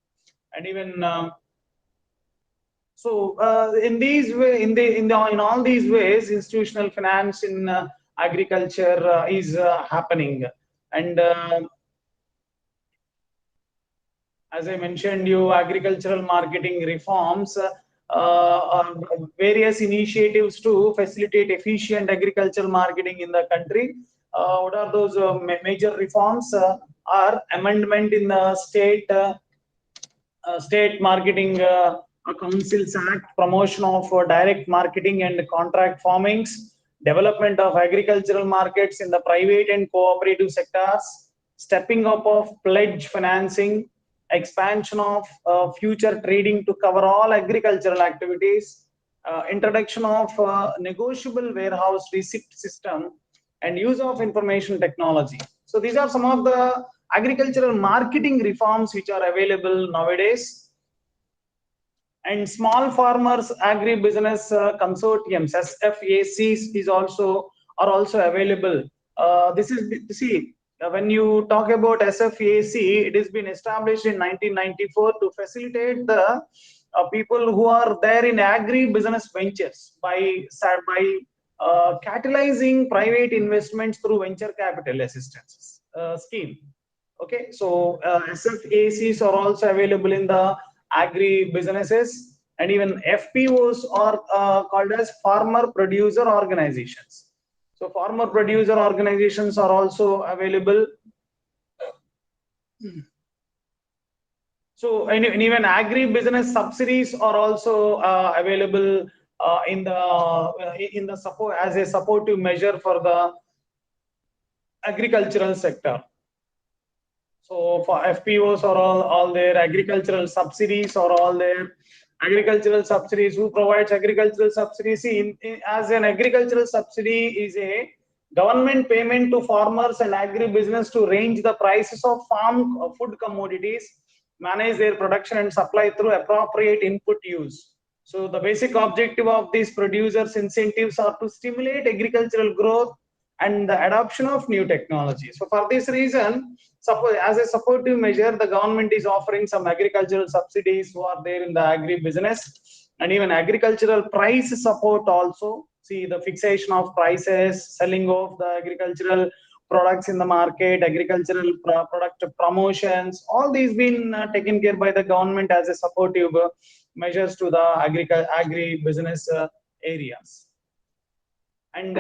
And even in all these ways, institutional finance in agriculture is happening. And as I mentioned you, agricultural marketing reforms, various initiatives to facilitate efficient agricultural marketing in the country. What are those major reforms? Are amendment in the State Marketing Councils Act, promotion of direct marketing and contract farmings, development of agricultural markets in the private and cooperative sectors, stepping up of pledge financing, expansion of future trading to cover all agricultural activities, introduction of negotiable warehouse receipt system, and use of information technology. So these are some of the agricultural marketing reforms which are available nowadays. And small farmers agribusiness consortiums, SFACs, are also available. When you talk about SFAC, it has been established in 1994 to facilitate the people who are there in agri-business ventures by catalyzing private investments through venture capital assistance scheme. Okay, so SFACs are also available in the agri-businesses, and even FPOs are called as farmer producer organizations. So farmer producer organizations are also available. So and even agri-business subsidies are also available in the support as a supportive measure for the agricultural sector. So for FPOs are all there, agricultural subsidies are all there. Agricultural subsidies, who provides agricultural subsidies? As an agricultural subsidy is a government payment to farmers and agribusiness to range the prices of farm food commodities, manage their production and supply through appropriate input use. So the basic objective of these producers' incentives are to stimulate agricultural growth and the adoption of new technology. So for this reason, as a supportive measure, the government is offering some agricultural subsidies who are there in the agri-business, and even agricultural price support also. See, the fixation of prices, selling of the agricultural products in the market, agricultural product promotions, all these been taken care by the government as a supportive measures to the agri-business areas. And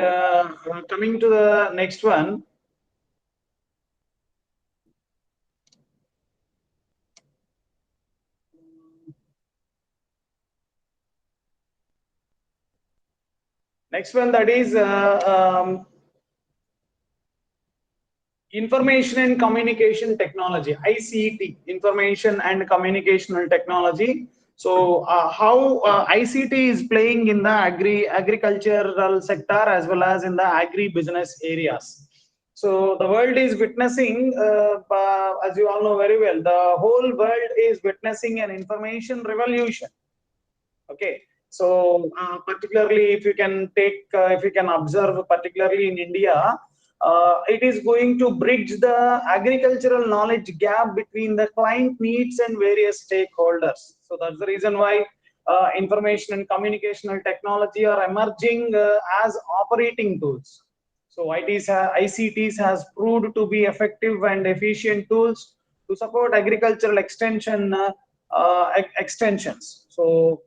coming to the next one, that is information and communication technology, ICT, information and communicational technology. So how ICT is playing in the agricultural sector as well as in the agri-business areas. So the world is witnessing, as you all know very well, the whole world is witnessing an information revolution. Okay, so particularly if you can observe, particularly in India, it is going to bridge the agricultural knowledge gap between the client needs and various stakeholders. So that's the reason why information and communicational technology are emerging as operating tools. So ICTs has proved to be effective and efficient tools to support agricultural extensions. So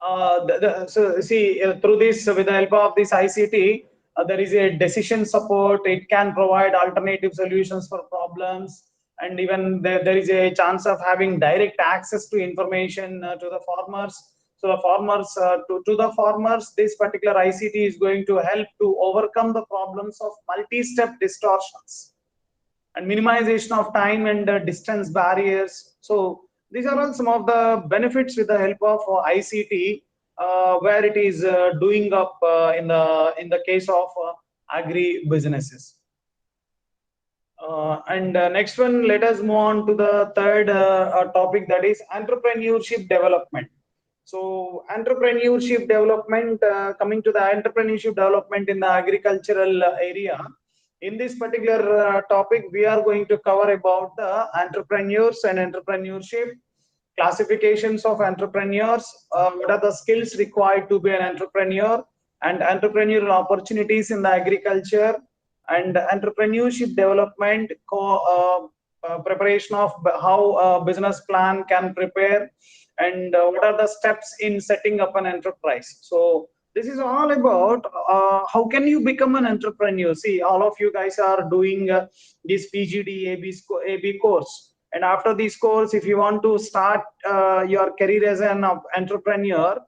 through this, with the help of this ICT, there is a decision support. It can provide alternative solutions for problems, and even there is a chance of having direct access to information to the farmers. So the farmers, to the farmers, this particular ICT is going to help to overcome the problems of multi-step distortions and minimization of time and distance barriers. So these are all some of the benefits with the help of ICT, where it is doing up in the case of agri businesses. Next one, let us move on to the third topic, that is entrepreneurship development. So entrepreneurship development, coming to the entrepreneurship development in the agricultural area. In this particular topic, we are going to cover about the entrepreneurs and entrepreneurship, classifications of entrepreneurs, what are the skills required to be an entrepreneur, and entrepreneurial opportunities in the agriculture, and entrepreneurship development, preparation of how a business plan can prepare, and what are the steps in setting up an enterprise. So this is all about how can you become an entrepreneur. See, all of you guys are doing this PGDAB course, and after this course, if you want to start your career as an entrepreneur,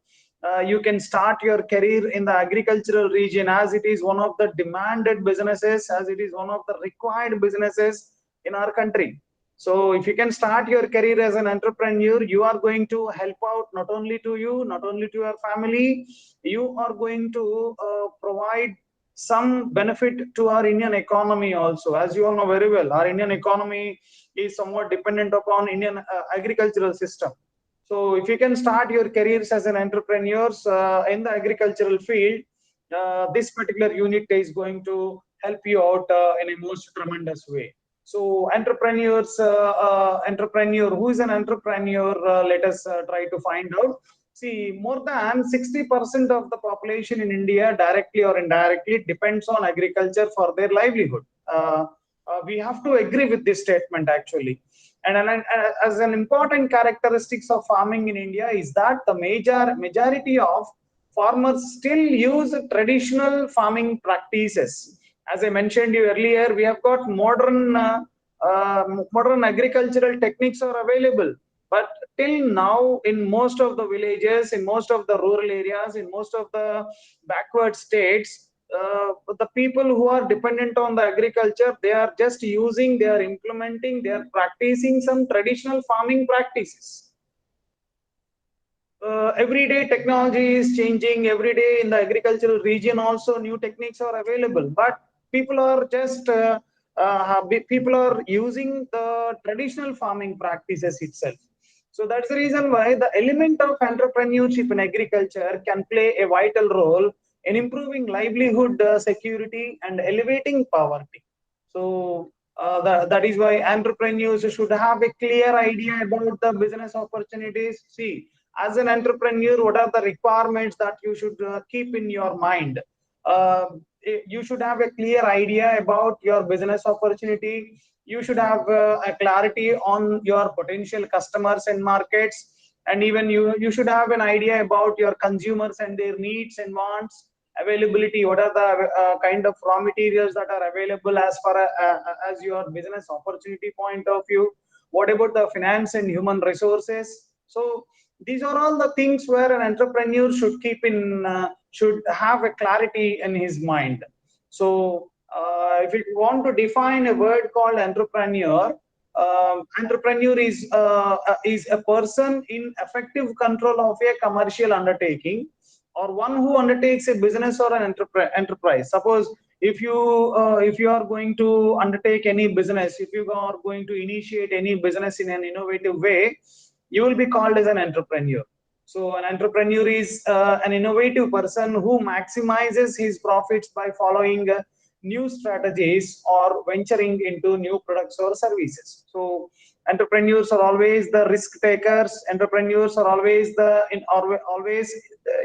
you can start your career in the agricultural region, as it is one of the demanded businesses, as it is one of the required businesses in our country. So if you can start your career as an entrepreneur, you are going to help out not only to you, not only to your family, you are going to provide some benefit to our Indian economy also. As you all know very well, our Indian economy is somewhat dependent upon Indian agricultural system. So if you can start your careers as an entrepreneurs in the agricultural field, this particular unit is going to help you out in a most tremendous way. So entrepreneurs, entrepreneur, who is an entrepreneur? Let us try to find out. See, more than 60% of the population in India, directly or indirectly, depends on agriculture for their livelihood. We have to agree with this statement actually. And as an important characteristics of farming in India is that the majority of farmers still use traditional farming practices. As I mentioned you earlier, we have got modern agricultural techniques are available, but till now in most of the villages, in most of the rural areas, in most of the backward states, the people who are dependent on the agriculture, they are just using, they are implementing, they are practicing some traditional farming practices. Every day technology is changing. Every day in the agricultural region also new techniques are available, but people are just people are using the traditional farming practices itself. So that's the reason why the element of entrepreneurship in agriculture can play a vital role in improving livelihood security and elevating poverty. So that is why entrepreneurs should have a clear idea about the business opportunities. See, as an entrepreneur, what are the requirements that you should keep in your mind? You should have a clear idea about your business opportunity. You should have a clarity on your potential customers and markets, and even you should have an idea about your consumers and their needs and wants, availability, what are the kind of raw materials that are available as far as your business opportunity point of view, what about the finance and human resources. So these are all the things where an entrepreneur should keep in should have a clarity in his mind. So if you want to define a word called entrepreneur, entrepreneur is a person in effective control of a commercial undertaking, or one who undertakes a business or an enterprise. Suppose if you are going to undertake any business, if you are going to initiate any business in an innovative way, you will be called as an entrepreneur. So an entrepreneur is an innovative person who maximizes his profits by following new strategies or venturing into new products or services. So entrepreneurs are always the risk takers. Entrepreneurs are always always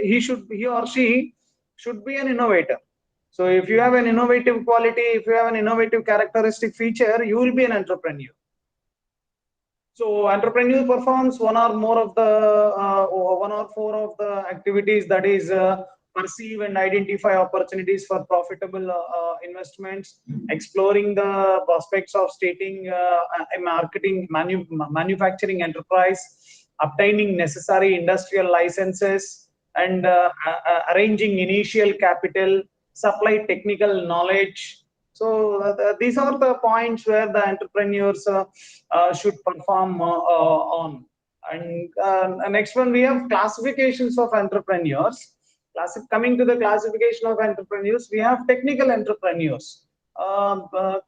he or she should be an innovator. So if you have an innovative quality, if you have an innovative characteristic feature, you will be an entrepreneur. So entrepreneur performs one or more of the one or four of the activities, that is perceive and identify opportunities for profitable investments, exploring the prospects of stating a manufacturing enterprise, obtaining necessary industrial licenses, and arranging initial capital, supply technical knowledge. So these are the points where the entrepreneurs should perform on. And next one, we have classifications of entrepreneurs. Coming to the classification of entrepreneurs, we have technical entrepreneurs.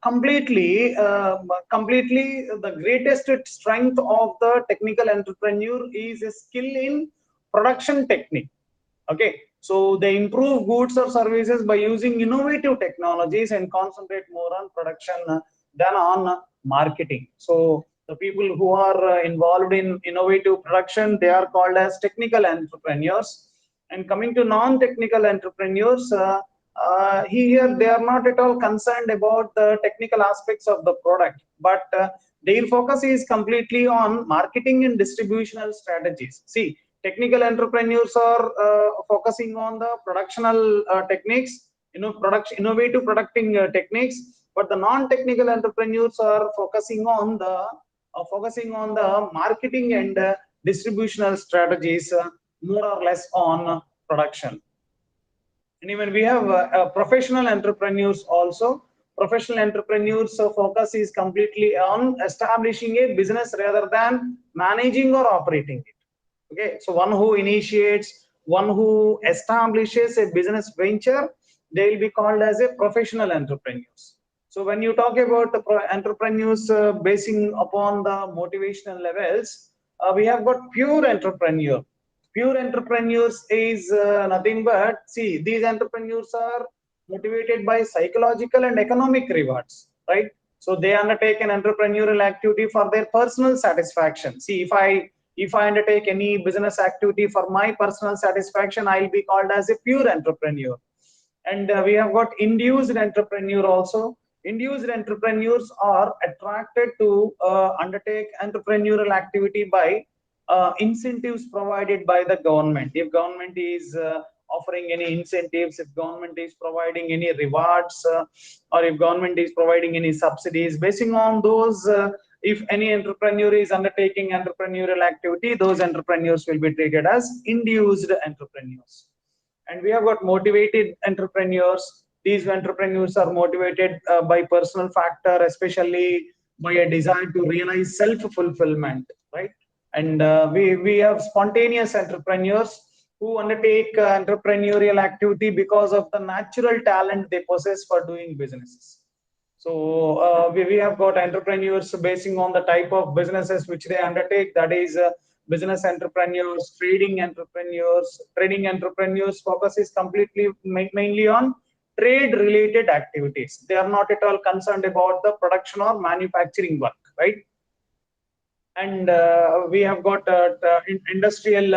Completely, the greatest strength of the technical entrepreneur is a skill in production technique. Okay, so they improve goods or services by using innovative technologies and concentrate more on production than on marketing. So the people who are involved in innovative production, they are called as technical entrepreneurs. And coming to non-technical entrepreneurs, here they are not at all concerned about the technical aspects of the product, but their focus is completely on marketing and distributional strategies. See, technical entrepreneurs are focusing on the productional techniques, innovative producting techniques, but the non-technical entrepreneurs are focusing on the marketing and distributional strategies, more or less on production. And even we have professional entrepreneurs also. Professional entrepreneurs focus is completely on establishing a business rather than managing or operating it. Okay, so one who initiates, one who establishes a business venture, they will be called as a professional entrepreneurs. So when you talk about entrepreneurs basing upon the motivational levels, we have got pure entrepreneur. Pure entrepreneurs is nothing but, see, these entrepreneurs are motivated by psychological and economic rewards, right? So they undertake an entrepreneurial activity for their personal satisfaction. See, if I undertake any business activity for my personal satisfaction, I'll be called as a pure entrepreneur. And we have got induced entrepreneur also. Induced entrepreneurs are attracted to undertake entrepreneurial activity by incentives provided by the government. If government is offering any incentives, if government is providing any rewards, or if government is providing any subsidies, basing on those, if any entrepreneur is undertaking entrepreneurial activity, those entrepreneurs will be treated as induced entrepreneurs. And we have got motivated entrepreneurs. These entrepreneurs are motivated by personal factor, especially by a desire to realize self-fulfillment, right? And we have spontaneous entrepreneurs who undertake entrepreneurial activity because of the natural talent they possess for doing businesses. So we have got entrepreneurs basing on the type of businesses which they undertake, that is business entrepreneurs, trading entrepreneurs. Trading entrepreneurs focus is completely mainly on trade related activities. They are not at all concerned about the production or manufacturing work, right? And we have got industrial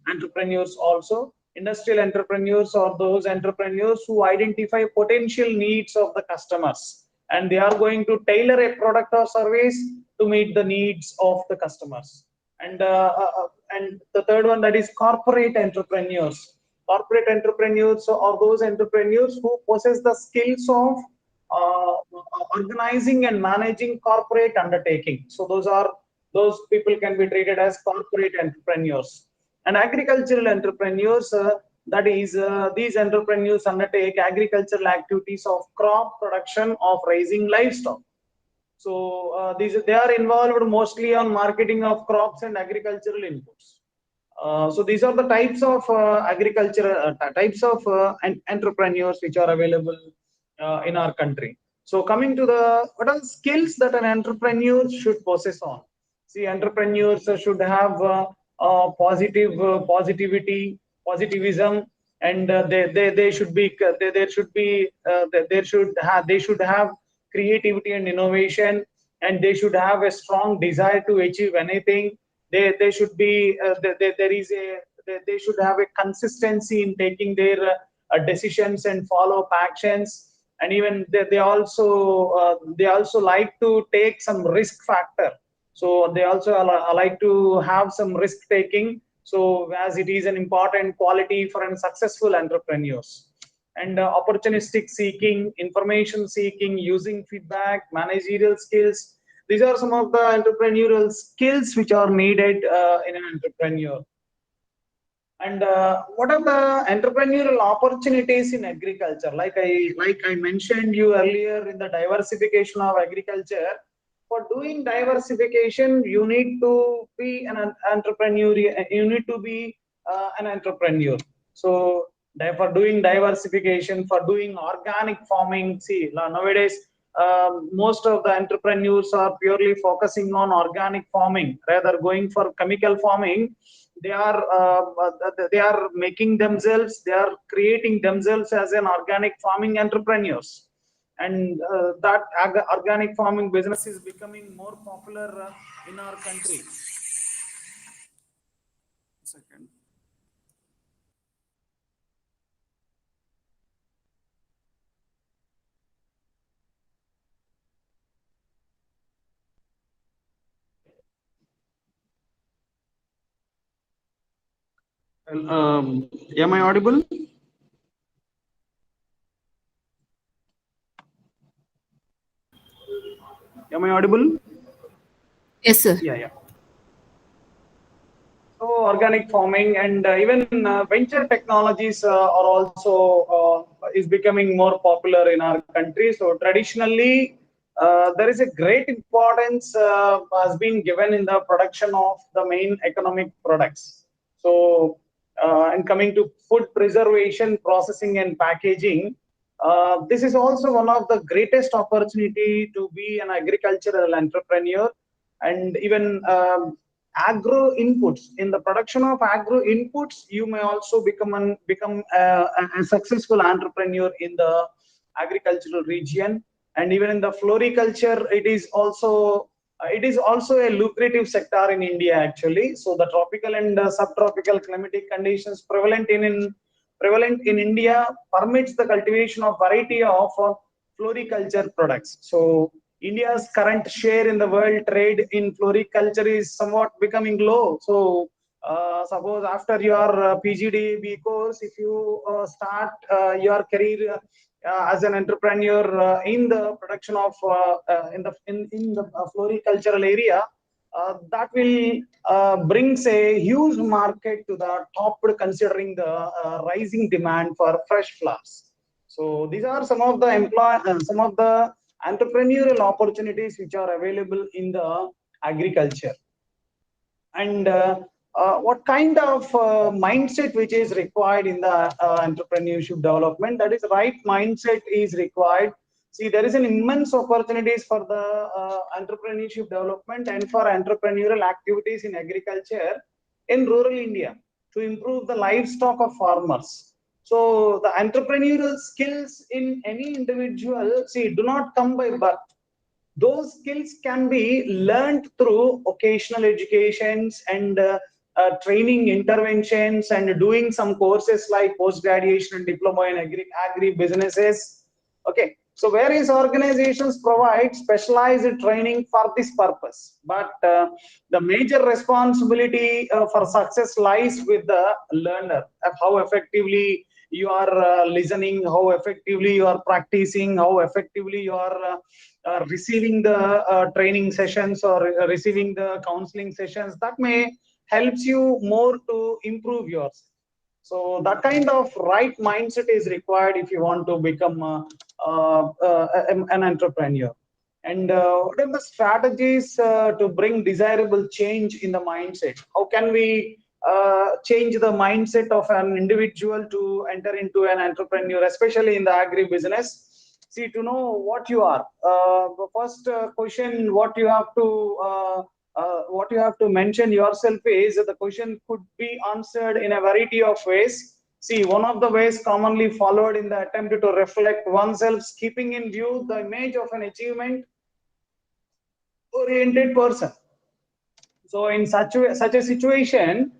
entrepreneurs also. Industrial entrepreneurs are those entrepreneurs who identify potential needs of the customers, and they are going to tailor a product or service to meet the needs of the customers. And the third one, that is corporate entrepreneurs. Corporate entrepreneurs are those entrepreneurs who possess the skills of organizing and managing corporate undertaking. So those people can be treated as corporate entrepreneurs. And agricultural entrepreneurs, that is these entrepreneurs undertake agricultural activities of crop production, of raising livestock. So they are involved mostly on marketing of crops and agricultural inputs. So these are the types of entrepreneurs which are available in our country. So coming to the, what are the skills that an entrepreneur should possess on? See, entrepreneurs should have positivism, and they should be they should have creativity and innovation, and they should have a strong desire to achieve anything. They should be they should have a consistency in taking their decisions and follow up actions, and even they also like to take some risk factor. So they also like to have some risk taking. So as it is an important quality for a successful entrepreneurs. And opportunistic seeking, information seeking, using feedback, managerial skills. These are some of the entrepreneurial skills which are needed in an entrepreneur. And what are the entrepreneurial opportunities in agriculture? Like I mentioned you earlier in the diversification of agriculture. For doing diversification, you need to be an entrepreneur. You need to be an entrepreneur. So for doing diversification, for doing organic farming, see nowadays most of the entrepreneurs are purely focusing on organic farming rather going for chemical farming. They are making themselves, they are creating themselves as an organic farming entrepreneurs, and that organic farming business is becoming more popular in our country. Second. Am I audible? Am I audible? Yes, sir. Yeah. So organic farming and even venture technologies are also is becoming more popular in our country. So traditionally, there is a great importance has been given in the production of the main economic products. So, and coming to food preservation, processing, and packaging, this is also one of the greatest opportunity to be an agricultural entrepreneur. And even agro inputs, in the production of agro inputs, you may also become a successful entrepreneur in the agricultural region. And even in the floriculture, it is also a lucrative sector in India actually. So the tropical and subtropical climatic conditions prevalent in India permits the cultivation of variety of floriculture products. So India's current share in the world trade in floriculture is somewhat becoming low. So suppose after your PGDAB course, if you start your career as an entrepreneur in the production of in the floricultural area, that will brings a huge market to the top, considering the rising demand for fresh flowers. So these are some of the entrepreneurial opportunities which are available in the agriculture. And what kind of mindset which is required in the entrepreneurship development? That is, right mindset is required. See, there is an immense opportunities for the entrepreneurship development and for entrepreneurial activities in agriculture in rural India to improve the livestock of farmers. So the entrepreneurial skills in any individual, see, do not come by birth. Those skills can be learned through occasional educations and training interventions and doing some courses like post-graduation and diploma in agri-businesses. Okay, so various organizations provide specialized training for this purpose, but the major responsibility for success lies with the learner, of how effectively you are listening, how effectively you are practicing, how effectively you are receiving the training sessions or receiving the counseling sessions. That may helps you more to improve yours. So that kind of right mindset is required if you want to become an entrepreneur. And what are the strategies to bring desirable change in the mindset? How can we change the mindset of an individual to enter into an entrepreneur, especially in the agri-business? See, to know what you are, the first question what you have to mention yourself is that the question could be answered in a variety of ways. See, one of the ways commonly followed in the attempt to reflect oneself, keeping in view the image of an achievement oriented person. So in such a situation,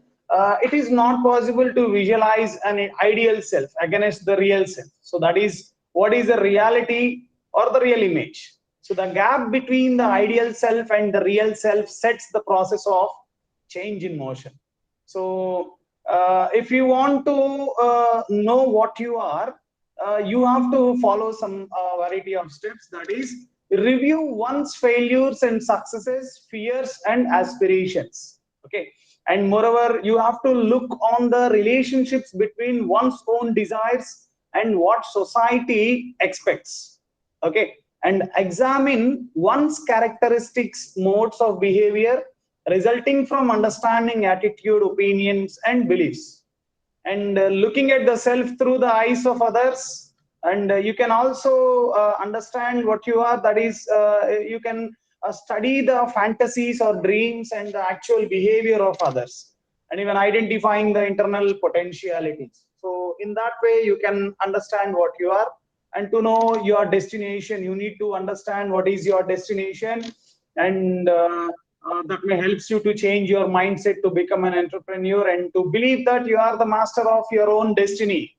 it is not possible to visualize an ideal self against the real self. So that is, what is the reality or the real image? So the gap between the ideal self and the real self sets the process of change in motion. So if you want to know what you are, you have to follow some variety of steps. That is, review one's failures and successes, fears and aspirations. Okay. And moreover, you have to look on the relationships between one's own desires and what society expects. Okay. And examine one's characteristics, modes of behavior resulting from understanding attitude, opinions and beliefs, and looking at the self through the eyes of others. And you can also understand what you are. That is, you can study the fantasies or dreams and the actual behavior of others, and even identifying the internal potentialities. So in that way you can understand what you are. And to know your destination, you need to understand what is your destination. And that may helps you to change your mindset to become an entrepreneur and to believe that you are the master of your own destiny.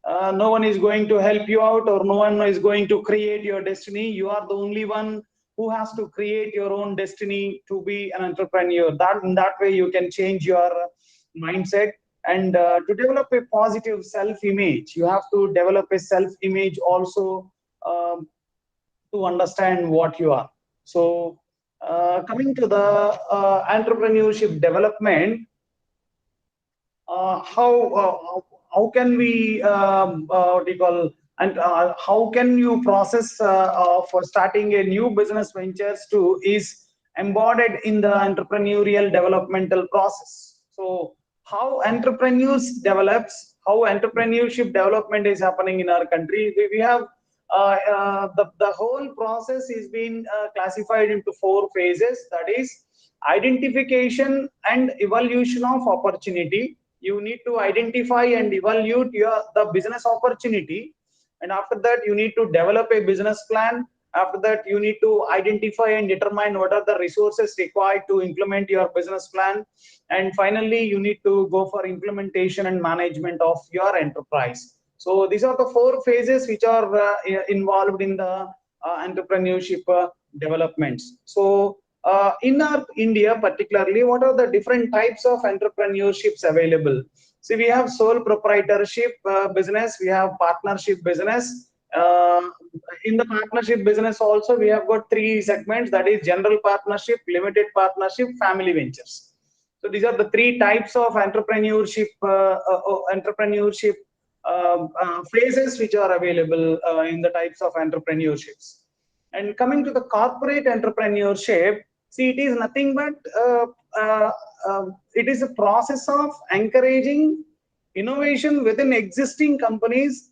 No one is going to help you out, or no one is going to create your destiny. You are the only one who has to create your own destiny to be an entrepreneur. That in that way you can change your mindset. And to develop a positive self-image, you have to develop a self-image also, to understand what you are. So coming to the entrepreneurship development, how can we what do you call, and how can you process for starting a new business ventures too is embodied in the entrepreneurial developmental process. So how entrepreneurs develops, how entrepreneurship development is happening in our country. We have the whole process is being classified into 4 phases. That is, identification and evaluation of opportunity. You need to identify and evaluate the business opportunity, and after that you need to develop a business plan. After that you need to identify and determine what are the resources required to implement your business plan, and finally you need to go for implementation and management of your enterprise. So these are the 4 phases which are involved in the entrepreneurship developments. So in our India particularly, what are the different types of entrepreneurships available? See, we have sole proprietorship business, we have partnership business. In the partnership business also, we have got 3 segments, that is general partnership, limited partnership, family ventures. So these are the 3 types of entrepreneurship phases which are available in the types of entrepreneurships. And coming to the corporate entrepreneurship, see, it is nothing but it is a process of encouraging innovation within existing companies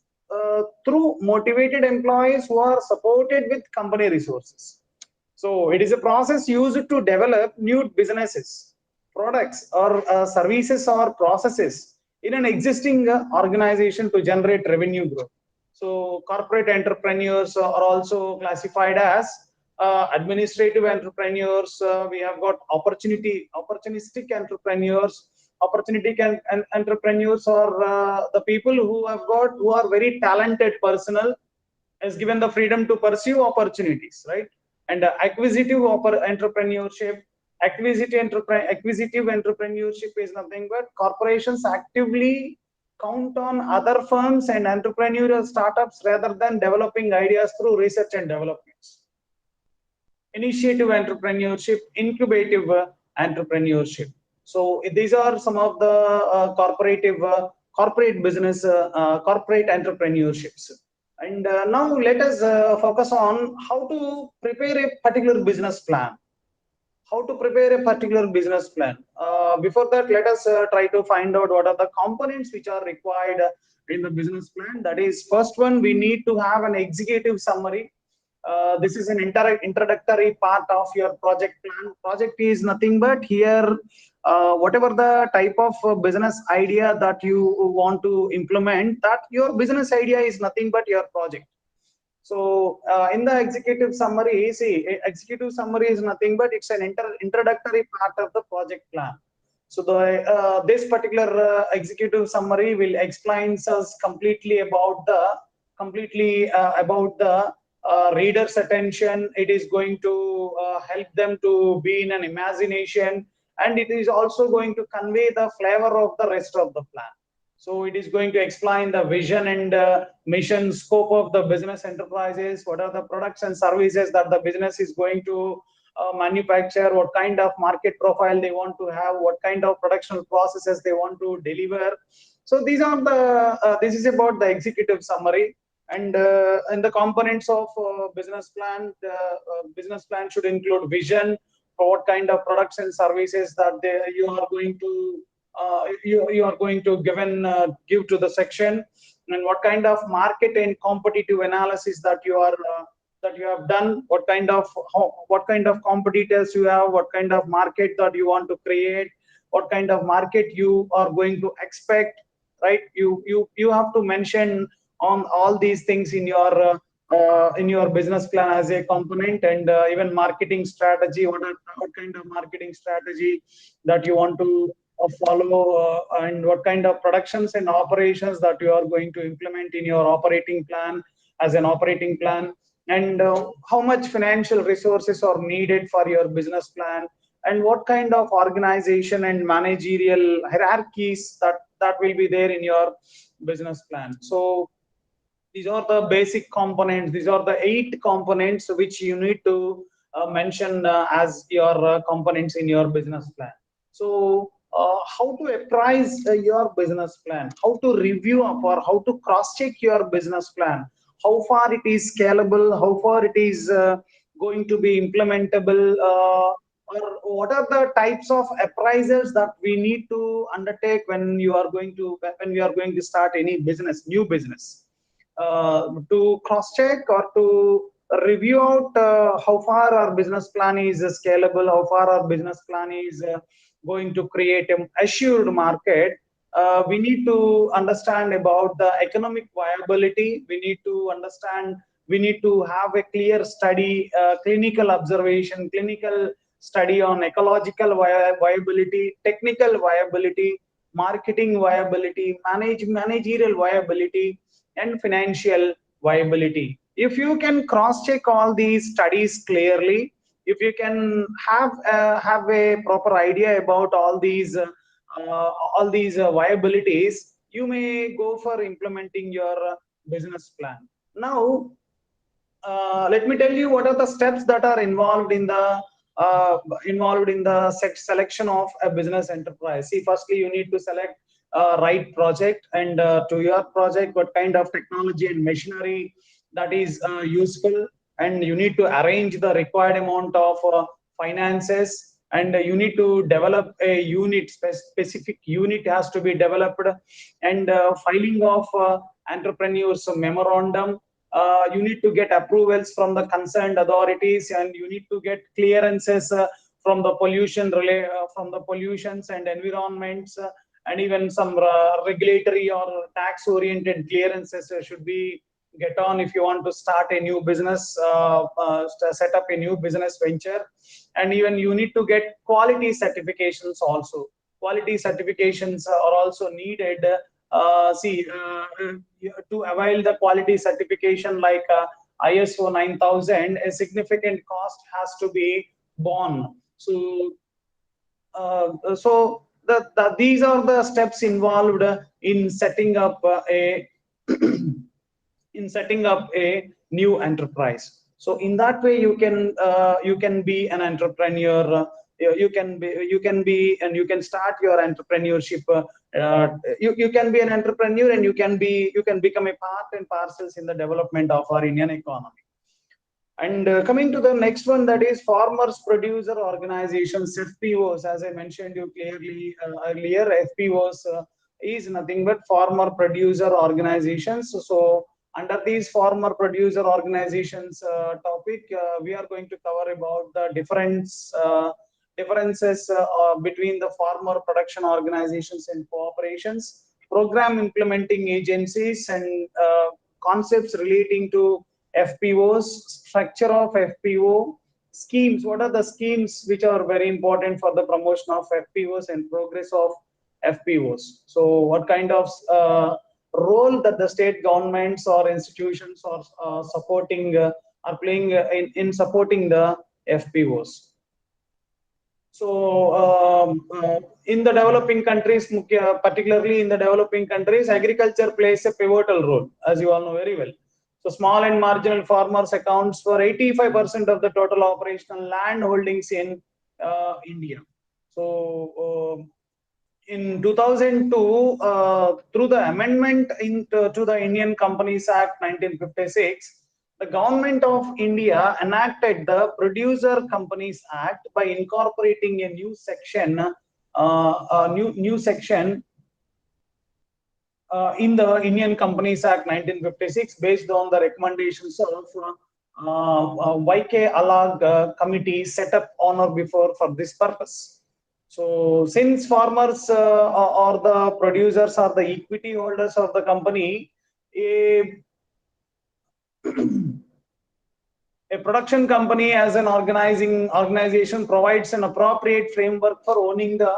through motivated employees who are supported with company resources. So it is a process used to develop new businesses, products or services or processes in an existing organization to generate revenue growth. So corporate entrepreneurs are also classified as administrative entrepreneurs. We have got opportunistic entrepreneurs. Opportunistic entrepreneurs are the people who are very talented personnel, is given the freedom to pursue opportunities, right? And acquisitive entrepreneurship. Acquisitive entrepreneurship is nothing but corporations actively count on other firms and entrepreneurial startups rather than developing ideas through research and developments. Initiative entrepreneurship, incubative entrepreneurship. So these are some of the corporate business, corporate entrepreneurships. And now let us focus on how to prepare a particular business plan. How to prepare a particular business plan. Before that, let us try to find out what are the components which are required in the business plan. That is, first one, we need to have an executive summary. This is an introductory part of your project plan. Project is nothing but here, whatever the type of business idea that you want to implement, that your business idea is nothing but your project. So in the executive summary, see, executive summary is nothing but it's an introductory part of the project plan. So the this particular executive summary will explain us completely about the readers' attention. It is going to help them to be in an imagination, and it is also going to convey the flavor of the rest of the plan. So it is going to explain the vision and mission scope of the business enterprises. What are the products and services that the business is going to manufacture? What kind of market profile they want to have? What kind of production processes they want to deliver? So these are the this is about the executive summary. And the components of business plan, the business plan should include vision for what kind of products and services that you are going to you are going to give to the section, and what kind of market and competitive analysis that you have done, what kind of competitors you have, what kind of market that you want to create, what kind of market you are going to expect, right? You have to mention on all these things in your business plan as a component. And even marketing strategy, what kind of marketing strategy that you want to follow, and what kind of productions and operations that you are going to implement in your operating plan as an operating plan, and how much financial resources are needed for your business plan, and what kind of organization and managerial hierarchies that will be there in your business plan. So these are the basic components. These are the 8 components which you need to mention as your components in your business plan. So how to apprise your business plan, how to review up or how to cross check your business plan, how far it is scalable, how far it is going to be implementable, or what are the types of appraisals that we need to undertake when we are going to start any business, new business, to cross check or to review out how far our business plan is scalable, how far our business plan is going to create an assured market. We need to understand about the economic viability. We need to have a clear study, clinical observation, clinical study on ecological viability, technical viability, marketing viability, managerial viability, and financial viability. If you can cross check all these studies clearly, if you can have a proper idea about all these viabilities, you may go for implementing your business plan. Now let me tell you what are the steps that are involved in the selection of a business enterprise. See, firstly you need to select right project, and to your project what kind of technology and machinery that is useful, and you need to arrange the required amount of finances, and you need to develop a unit. Specific unit has to be developed, and filing of entrepreneurs memorandum. You need to get approvals from the concerned authorities, and you need to get clearances from the pollutions and environments, and even some regulatory or tax oriented clearances should be get on if you want to start a new business, set up a new business venture. And even you need to get quality certifications also. Quality certifications are also needed. To avail the quality certification like ISO 9000, a significant cost has to be borne. So these are the steps involved in setting up a new enterprise. So in that way you can be an entrepreneur. You can be and you can start your entrepreneurship. You can be an entrepreneur, and you can become a part and parcels in the development of our Indian economy. And coming to the next one, that is farmers producer organizations, FPOs. As I mentioned you clearly earlier, FPOs is nothing but farmer producer organizations. So under these farmer producer organizations topic, we are going to cover about the differences between the farmer production organizations and cooperations, program implementing agencies, and concepts relating to FPOs, structure of FPO, schemes. What are the schemes which are very important for the promotion of FPOs and progress of FPOs? So what kind of role that the state governments or institutions are supporting are playing in supporting the FPOs. So in the developing countries, particularly in the developing countries, agriculture plays a pivotal role, as you all know very well. So small and marginal farmers accounts for 85% of the total operational land holdings in India. So in 2002, through the amendment to the Indian Companies Act 1956, the government of India enacted the Producer Companies Act by incorporating a new section, new section in the Indian Companies Act 1956, based on the recommendations of YK Alag committee set up on or before for this purpose. So since farmers or the producers are the equity holders of the company, a production company as an organization provides an appropriate framework for owning the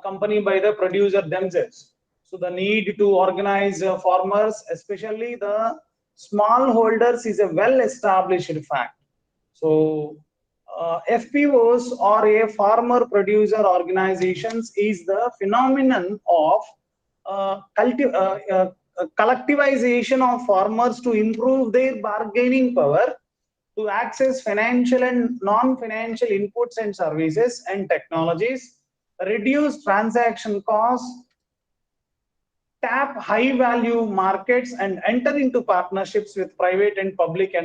company by the producer themselves. So the need to organize farmers, especially the small holders, is a well-established fact. So FPOs or a farmer producer organizations is the phenomenon of collectivization of farmers to improve their bargaining power, to access financial and non-financial inputs and services and technologies, reduce transaction costs, tap high value markets, and enter into partnerships with private and public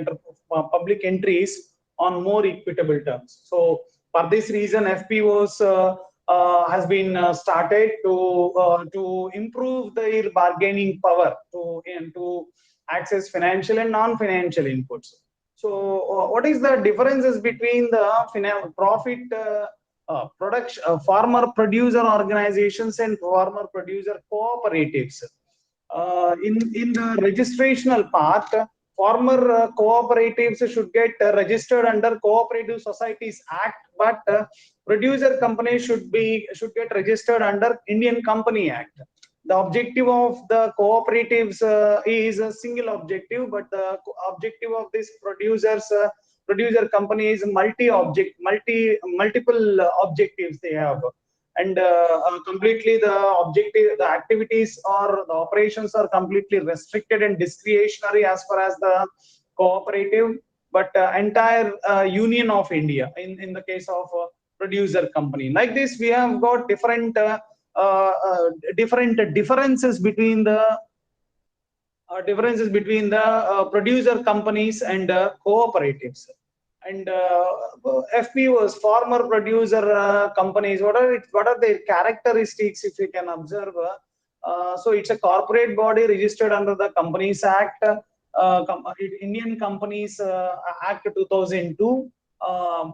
entries on more equitable terms. So for this reason, FPOs has been started to improve their bargaining power to access financial and non-financial inputs. So what is the differences between the profit farmer producer organizations and farmer producer cooperatives? In the registrational part, farmer cooperatives should get registered under Cooperative Societies Act, but producer companies should get registered under Indian Company Act. The objective of the cooperatives is a single objective, but the objective of this producer company is multiple objectives they have, and completely the activities or the operations are completely restricted and discretionary as far as the cooperative, but entire Union of India in the case of producer company. Like this, we have got different differences between the producer companies and cooperatives. And FPOs, farmer producer companies, what are their characteristics, if you can observe? So it's a corporate body registered under the Companies Act, Indian Companies Act 2002.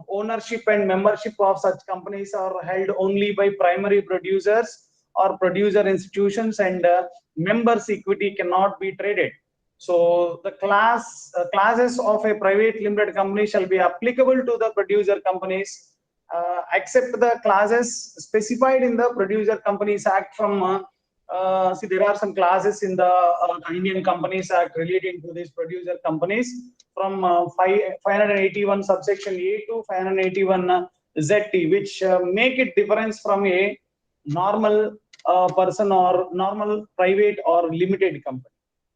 Ownership and membership of such companies are held only by primary producers or producer institutions, and members' equity cannot be traded. So the classes of a private limited company shall be applicable to the producer companies, except the classes specified in the Producer Companies Act from see, there are some classes in the Indian Companies Act relating to these producer companies from 581 subsection A to 581 ZT, which make it difference from a normal person or normal private or limited company.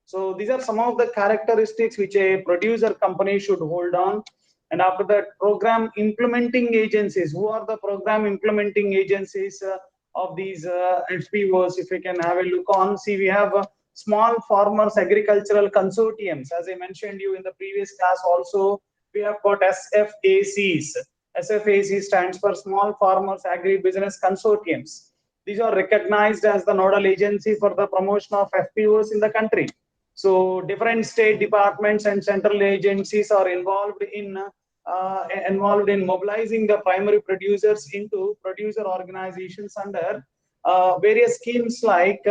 So these are some of the characteristics which a producer company should hold on. And after that, program implementing agencies. Who are the program implementing agencies of these FPOs? If we can have a look on, see, we have small farmers agricultural consortiums. As I mentioned you in the previous class also, we have got SFACs. SFAC stands for Small Farmers Agribusiness Consortiums. These are recognized as the nodal agency for the promotion of FPOs in the country. So different state departments and central agencies are involved in mobilizing the primary producers into producer organizations under various schemes like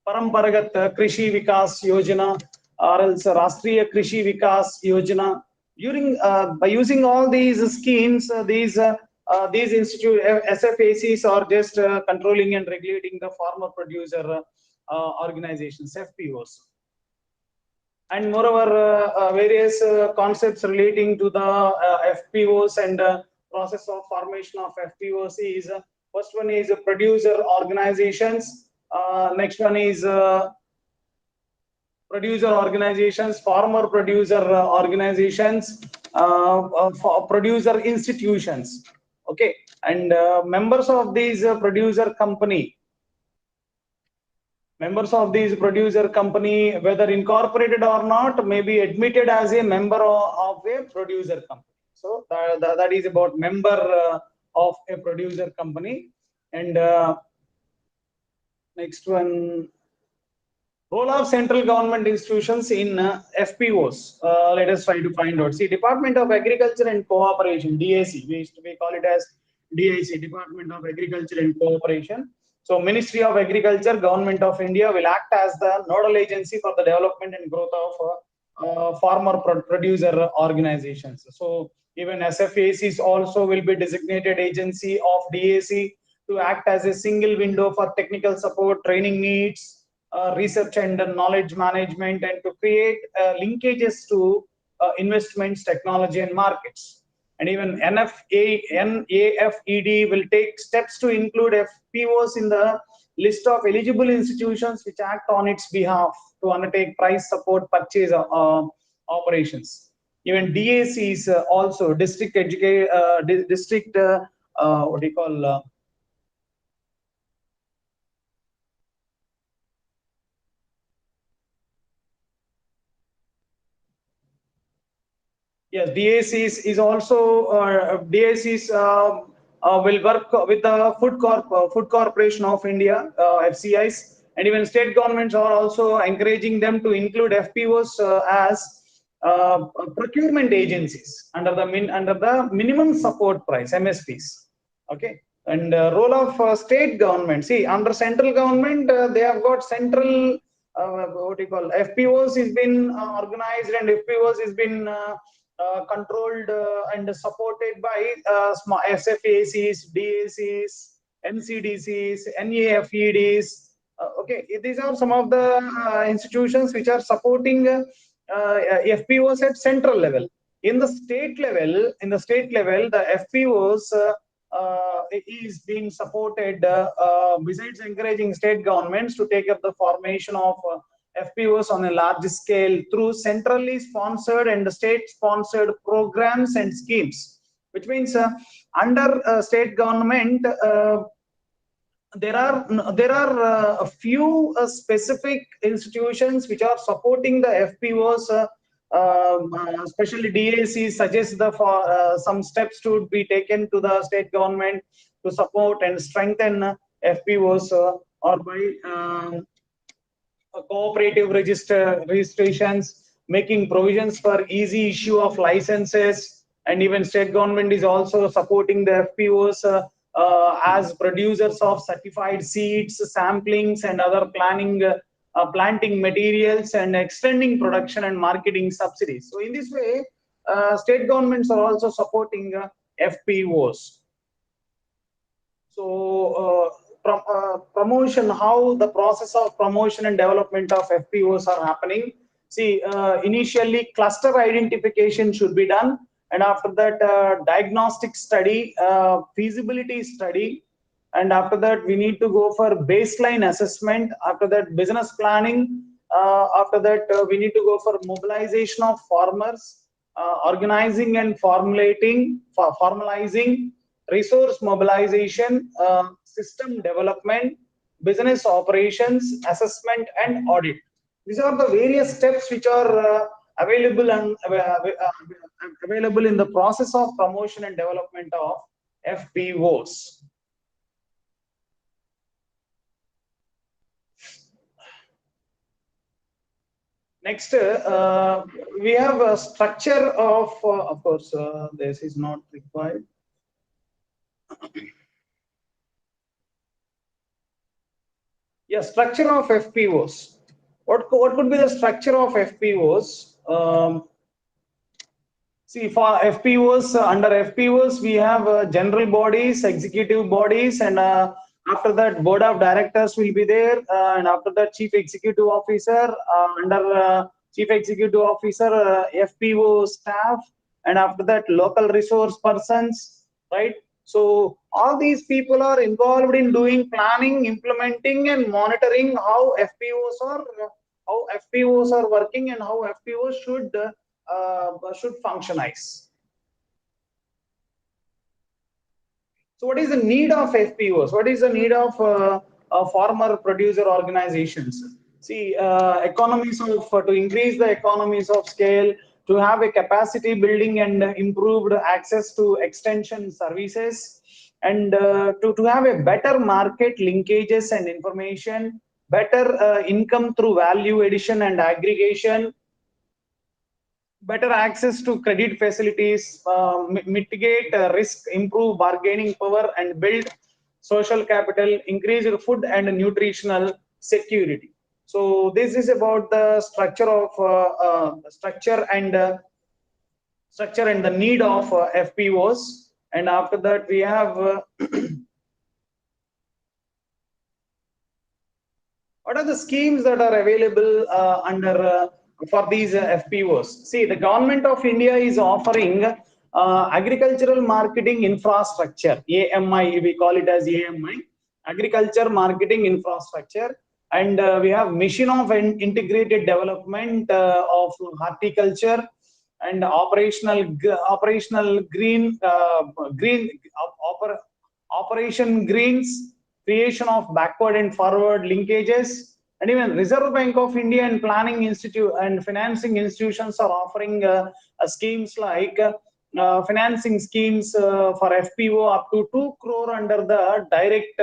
Paramparagat Krishi Vikas Yojana or else Rastriya Krishi Vikas Yojana. By using all these schemes, these institute SFACs are just controlling and regulating the farmer producer organizations, FPOs. and moreover various concepts relating to the FPOs and process of formation of FPOs is first one is producer organizations, next one is producer organizations, farmer producer organizations, for producer institutions. Okay, and members of these producer company, whether incorporated or not, may be admitted as a member of a producer company. So that is about member of a producer company. And next one, role of central government institutions in FPOs. Let us try to find out. See, Department of Agriculture and Cooperation, DAC. We call it as DAC, Department of Agriculture and Cooperation. So, Ministry of Agriculture, Government of India will act as the nodal agency for the development and growth of farmer producer organizations. So, even SFACs also will be designated agency of DAC to act as a single window for technical support, training needs, research and knowledge management, and to create linkages to investments, technology, and markets. And even NAFED will take steps to include FPOs in the list of eligible institutions which act on its behalf to undertake price support purchase operations. Even DACs also district what do you call yes, DACs is also DACs will work with the Food Corporation of India, FCIs, and even state governments are also encouraging them to include FPOs as procurement agencies under the minimum support price, MSPs. Okay, and role of state government. See, under central government, they have got central what do you call FPOs is been organized, and FPOs is been controlled and supported by SFACs, DACs, NCDCs, NAFEDs. Okay, these are some of the institutions which are supporting FPOs at central level. In the state level, the FPOs is being supported besides encouraging state governments to take up the formation of FPOs on a large scale through centrally sponsored and state-sponsored programs and schemes, which means under state government there are a few specific institutions which are supporting the FPOs. Especially DAC suggests some steps to be taken to the state government to support and strengthen FPOs or by cooperative registrations, making provisions for easy issue of licenses, and even state government is also supporting the FPOs as producers of certified seeds, samplings, and other planting materials, and extending production and marketing subsidies. So in this way, state governments are also supporting FPOs. So promotion, how the process of promotion and development of FPOs are happening. See, initially cluster identification should be done, and after that diagnostic study, feasibility study, and after that we need to go for baseline assessment. After that, business planning. After that, we need to go for mobilization of farmers, organizing and formalizing, resource mobilization, system development, business operations, assessment, and audit. These are the various steps which are available in the process of promotion and development of FPOs. Next, we have a structure of course, this is not required. Yeah, structure of FPOs. What could be the structure of FPOs? See, for FPOs, under FPOs, we have general bodies, executive bodies, and after that, board of directors will be there, and after that, chief executive officer. Under Chief Executive Officer, FPO staff, and after that local resource persons, right? So all these people are involved in doing planning, implementing, and monitoring how FPOs are working and how FPOs should functionize. So what is the need of FPOs? What is the need of farmer producer organizations? See, economies of to increase the economies of scale, to have a capacity building and improved access to extension services, and to have a better market linkages and information, better income through value addition and aggregation, better access to credit facilities, mitigate risk, improve bargaining power, and build social capital, increase food and nutritional security. So this is about the structure of structure and the need of FPOs. And after that, we have what are the schemes that are available under for these FPOs? See, the government of India is offering agricultural marketing infrastructure, AMI, we call it as AMI, agriculture marketing infrastructure. And we have mission of integrated development of horticulture and operational green operation greens, creation of backward and forward linkages, and even Reserve Bank of India and planning institute and financing institutions are offering schemes like financing schemes for FPO up to 2 crore under the direct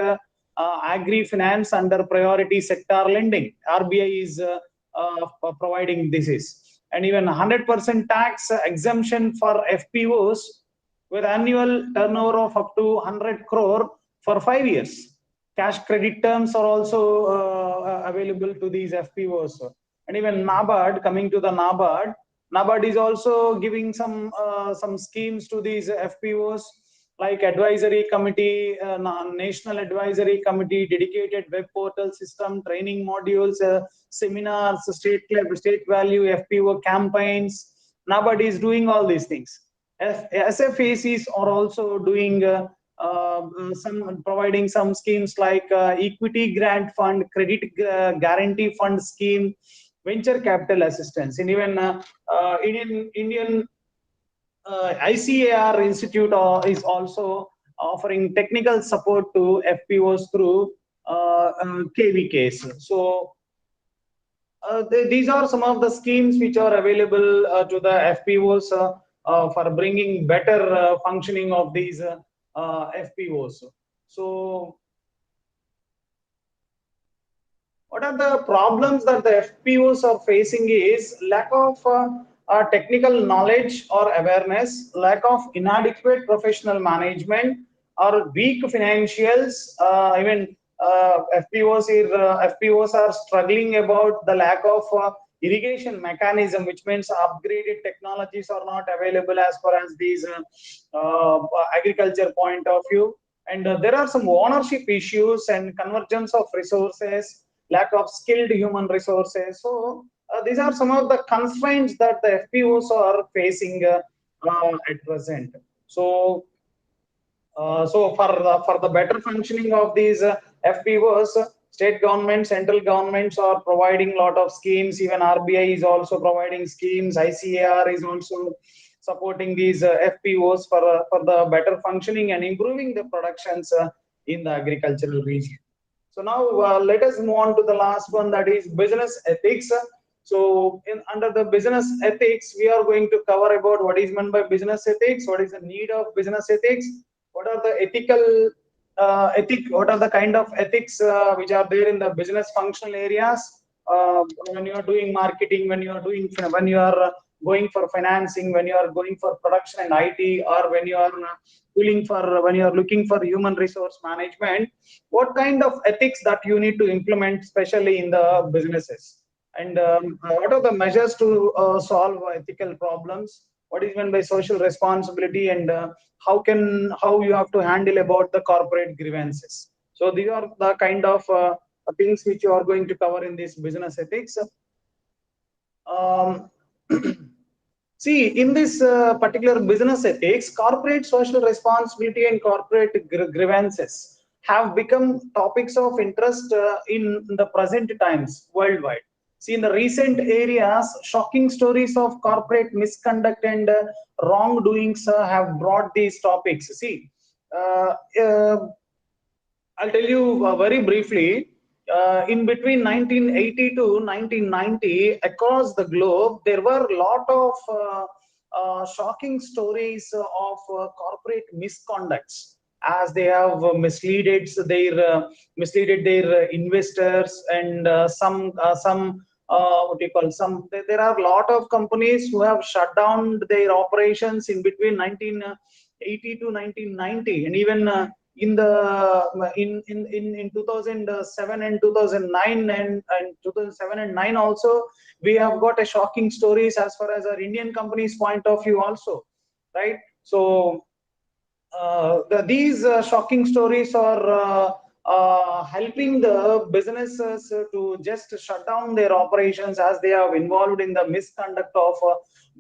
agri finance under priority sector lending. RBI is providing this. And even 100% tax exemption for FPOs with annual turnover of up to 100 crore for 5 years. Cash credit terms are also available to these FPOs. And even NABARD, coming to the NABARD is also giving some schemes to these FPOs like advisory committee, national advisory committee, dedicated web portal system, training modules, seminars, state value, FPO campaigns. NABARD is doing all these things. SFACs are also doing providing some schemes like equity grant fund, credit guarantee fund scheme, venture capital assistance, and even Indian ICAR Institute is also offering technical support to FPOs through KVKs. So these are some of the schemes which are available to the FPOs for bringing better functioning of these FPOs. So what are the problems that the FPOs are facing is lack of technical knowledge or awareness, lack of inadequate professional management, or weak financials. Even FPOs are struggling about the lack of irrigation mechanism, which means upgraded technologies are not available as far as these agriculture point of view. And there are some ownership issues and convergence of resources, lack of skilled human resources. So these are some of the constraints that the FPOs are facing at present. So for the better functioning of these FPOs, state governments, central governments are providing a lot of schemes. Even RBI is also providing schemes. ICAR is also supporting these FPOs for the better functioning and improving the productions in the agricultural region. So now let us move on to the last one, that is business ethics. So under the business ethics, we are going to cover about what is meant by business ethics, what is the need of business ethics, what are the ethical what are the kind of ethics which are there in the business functional areas when you are doing marketing, when you are going for financing, when you are going for production and IT, or when you are looking for human resource management, what kind of ethics that you need to implement, especially in the businesses, and what are the measures to solve ethical problems, what is meant by social responsibility, and how you have to handle about the corporate grievances. So these are the kind of things which you are going to cover in this business ethics. Um, See, in this particular business ethics, corporate social responsibility and corporate grievances have become topics of interest in the present times worldwide. See, in the recent areas, shocking stories of corporate misconduct and wrongdoings have brought these topics. See, uh, uh, I'll tell you very briefly. In between 1980 to 1990, across the globe, there were a lot of shocking stories of corporate misconducts, as they have misleaded their investors, and some what do you call, there are a lot of companies who have shut down their operations in between 1980 to 1990, and even in the in 2007 and 2009 and 2007 and 9 also, we have got a shocking stories as far as our Indian companies point of view also, right? So these shocking stories are helping the businesses to just shut down their operations, as they are involved in the misconduct of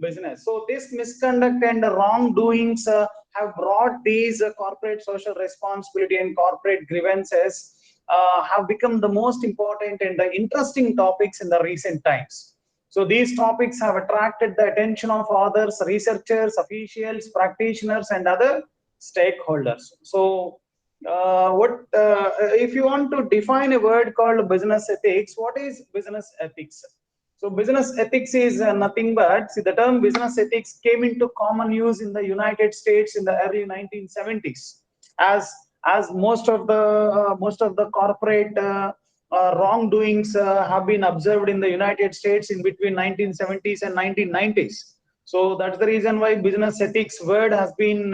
business. So this misconduct and wrongdoings have brought these corporate social responsibility and corporate grievances have become the most important and the interesting topics in the recent times. So these topics have attracted the attention of authors, researchers, officials, practitioners, and other stakeholders. So if you want to define a word called business ethics, what is business ethics? So business ethics is nothing but, see, the term business ethics came into common use in the United States in the early 1970s, as most of the corporate wrongdoings have been observed in the United States in between 1970s and 1990s. So that's the reason why business ethics word has been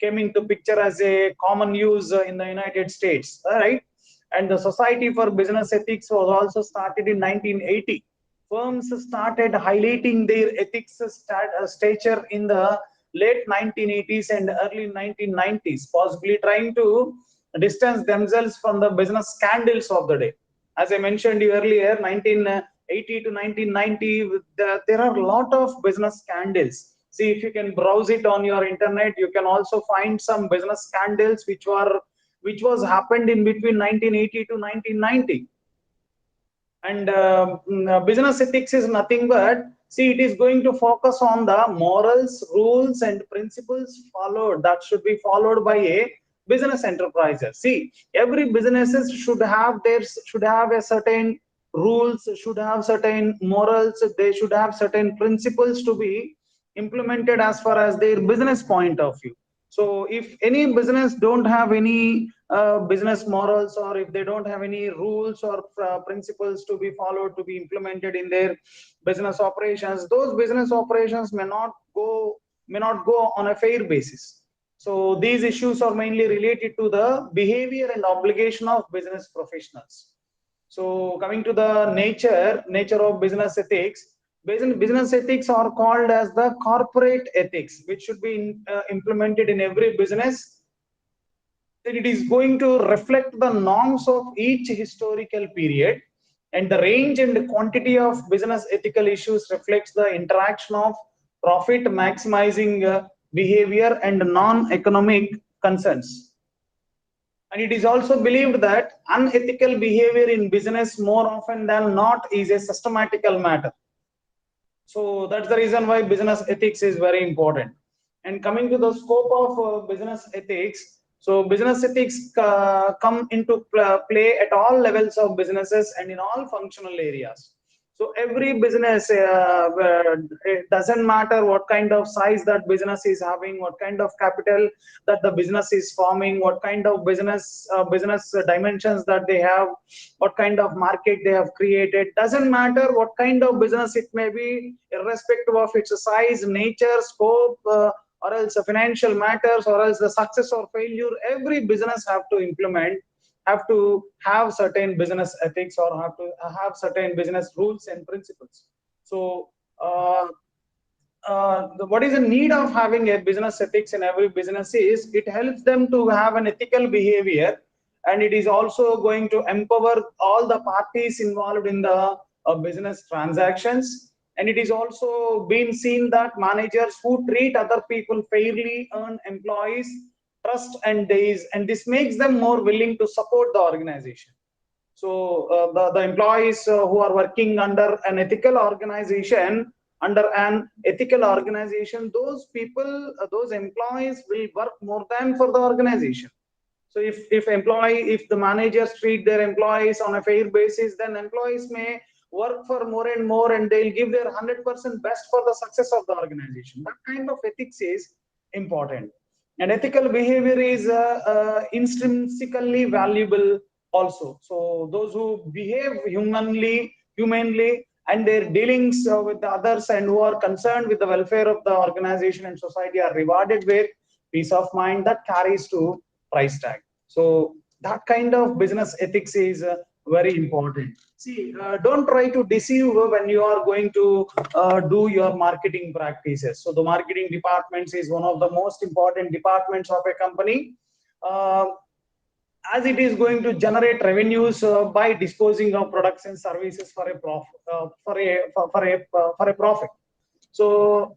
came into picture as a common use in the United States, right? And the Society for Business Ethics was also started in 1980. Firms started highlighting their ethics stature in the late 1980s and early 1990s, possibly trying to distance themselves from the business scandals of the day. As I mentioned earlier, 1980 to 1990, there are a lot of business scandals. See, if you can browse it on your internet, you can also find some business scandals which was happened in between 1980 to 1990. And business ethics is nothing but, see, it is going to focus on the morals, rules, and principles followed, that should be followed by a business enterprises. See, every businesses should have a certain rules, should have certain morals, they should have certain principles to be implemented as far as their business point of view. So if any business don't have any business morals, or if they don't have any rules or principles to be followed, to be implemented in their business operations, those business operations may not go on a fair basis. So these issues are mainly related to the behavior and obligation of business professionals. So coming to the nature of business ethics, business ethics are called as the corporate ethics, which should be implemented in every business. That it is going to reflect the norms of each historical period, and the range and quantity of business ethical issues reflects the interaction of profit maximizing behavior and non-economic concerns. And it is also believed that unethical behavior in business more often than not is a systematical matter. So that's the reason why business ethics is very important. And coming to the scope of business ethics, so business ethics come into play at all levels of businesses and in all functional areas. So every business, it doesn't matter what kind of size that business is having, what kind of capital that the business is forming, what kind of business dimensions that they have, what kind of market they have created. Doesn't matter what kind of business it may be, irrespective of its size, nature, scope, or else financial matters, or else the success or failure. Every business have to have certain business ethics, or have to have certain business rules and principles. So what is the need of having a business ethics in every business is, it helps them to have an ethical behavior, and it is also going to empower all the parties involved in the business transactions. And it is also been seen that managers who treat other people fairly earn employees trust and days, and this makes them more willing to support the organization. So the employees who are working under an ethical organization, those people, those employees will work more than for the organization. So if the managers treat their employees on a fair basis, then employees may work for more and more, and they'll give their 100% best for the success of the organization. That kind of ethics is important. And ethical behavior is intrinsically valuable also. So those who behave humanly, and their dealings with the others, and who are concerned with the welfare of the organization and society, are rewarded with peace of mind that carries to price tag. So that kind of business ethics is very important. See, don't try to deceive when you are going to do your marketing practices. So the marketing departments is one of the most important departments of a company, as it is going to generate revenues by disposing of products and services for a profit. So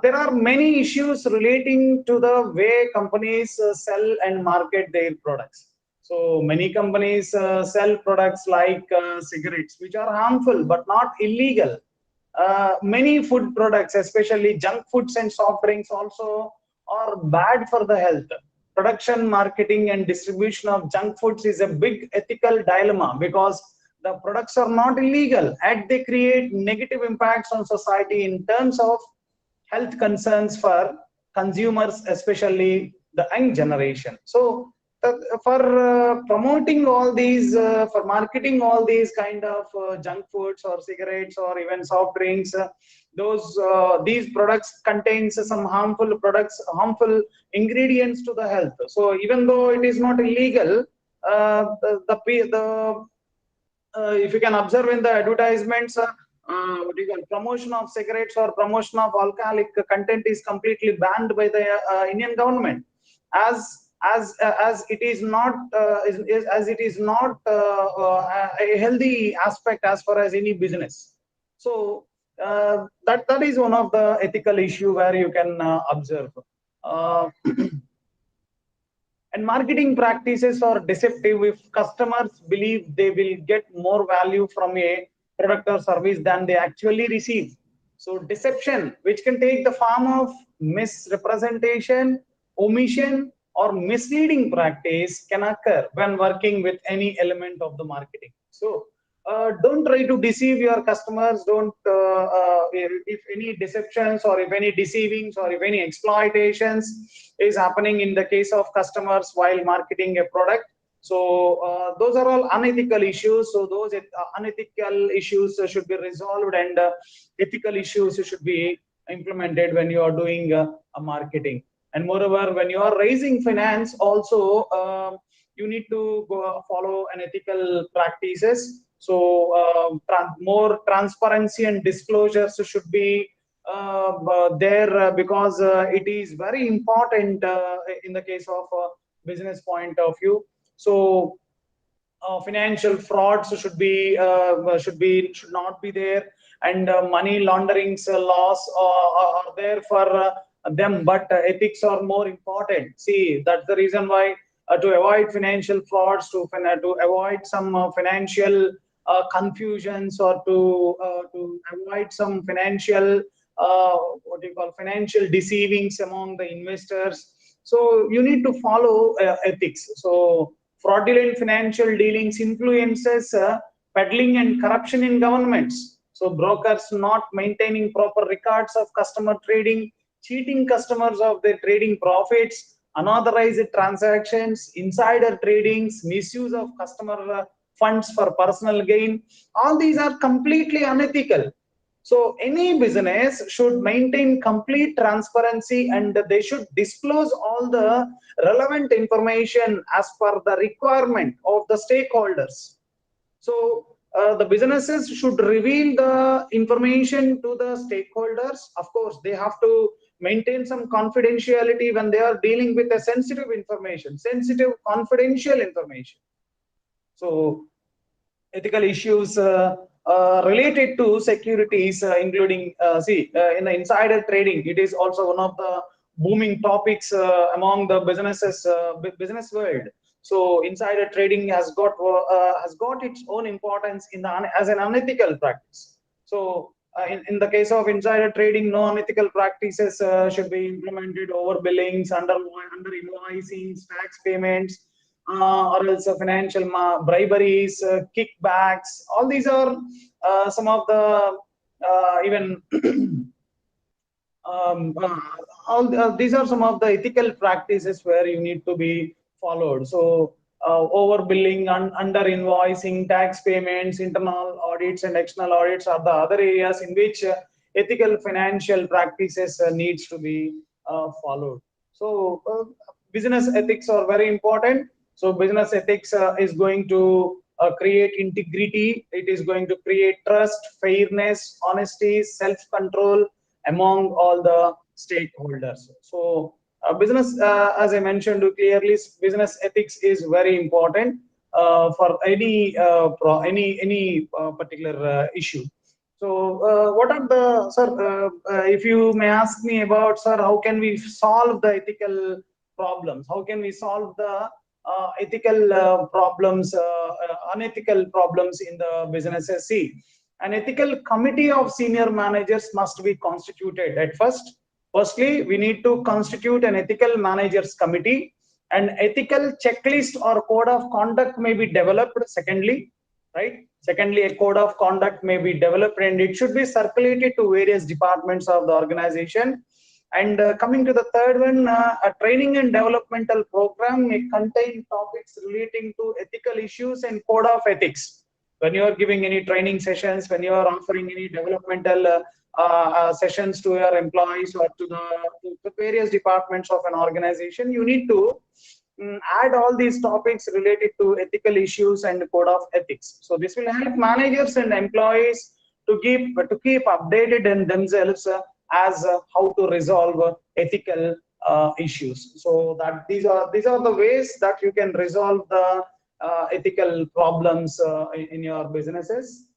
there are many issues relating to the way companies sell and market their products. So many companies sell products like cigarettes, which are harmful but not illegal. Many food products, especially junk foods and soft drinks, also are bad for the health. Production, marketing, and distribution of junk foods is a big ethical dilemma, because the products are not illegal, and they create negative impacts on society in terms of health concerns for consumers, especially the young generation. So for promoting all these, for marketing all these kind of junk foods or cigarettes or even soft drinks, these products contains some harmful ingredients to the health. So even though it is not illegal, if you can observe in the advertisements, promotion of cigarettes or promotion of alcoholic content is completely banned by the Indian government, as it is not a healthy aspect as far as any business. So that is one of the ethical issue where you can observe. And marketing practices are deceptive if customers believe they will get more value from a product or service than they actually receive. So deception, which can take the form of misrepresentation, omission, or misleading practice, can occur when working with any element of the marketing. So don't try to deceive your customers. Don't if any deceptions, or if any deceivings, or if any exploitations is happening in the case of customers while marketing a product, so those are all unethical issues. So those unethical issues should be resolved, and ethical issues should be implemented when you are doing a marketing. And moreover, when you are raising finance also, you need to follow an ethical practices. So more transparency and disclosures should be there, because it is very important in the case of business point of view. So financial frauds should not be there, and money launderings laws are there for them, but ethics are more important. See, that's the reason why to avoid financial frauds, to avoid some financial confusions, or to avoid some financial financial deceivings among the investors. So you need to follow ethics. So fraudulent financial dealings influences peddling and corruption in governments. So brokers not maintaining proper records of customer trading, cheating customers of their trading profits, unauthorized transactions, insider tradings, misuse of customer funds for personal gain. All these are completely unethical. So any business should maintain complete transparency, and they should disclose all the relevant information as per the requirement of the stakeholders. So the businesses should reveal the information to the stakeholders. Of course, they have to maintain some confidentiality when they are dealing with a sensitive information, sensitive confidential information. So ethical issues related to securities, including in the insider trading. It is also one of the booming topics among the business world. So insider trading has got its own importance as an unethical practice. So in the case of insider trading, no unethical practices should be implemented: overbillings, under invoicing, tax payments, or else financial briberies, kickbacks. All these are some of the even these are some of the ethical practices where you need to be followed. So overbilling, under invoicing, tax payments, internal audits and external audits are the other areas in which ethical financial practices needs to be followed. So business ethics are very important. So business ethics is going to create integrity. It is going to create trust, fairness, honesty, self-control among all the stakeholders. So business, as I mentioned clearly, business ethics is very important for any particular issue. So what are the, sir, if you may ask me about, sir, how can we solve the ethical problems? How can we solve the ethical problems, unethical problems in the businesses? See, an ethical committee of senior managers must be constituted at first. Firstly, we need to constitute an ethical managers committee. An ethical checklist or code of conduct may be developed. Secondly, right? Secondly, a code of conduct may be developed and it should be circulated to various departments of the organization. And coming to the third one, a training and developmental program may contain topics relating to ethical issues and code of ethics. When you are giving any training sessions, when you are offering any developmental sessions to your employees or to the various departments of an organization, you need to add all these topics related to ethical issues and code of ethics. So this will help managers and employees to keep updated in themselves as how to resolve ethical issues. So that these are the ways that you can resolve the ethical problems in your businesses.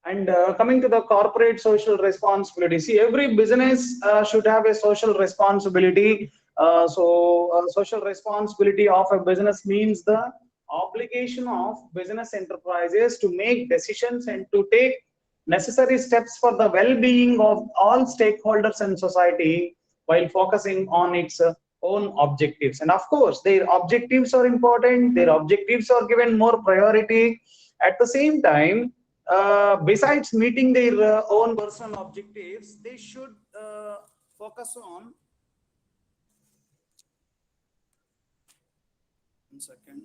And coming to the corporate social responsibility, see, every business should have a social responsibility. Social responsibility of a business means the obligation of business enterprises to make decisions and to take necessary steps for the well-being of all stakeholders in society while focusing on its own objectives. And of course, their objectives are important. Their objectives are given more priority. At the same time, besides meeting their own personal objectives, they should focus on. One second.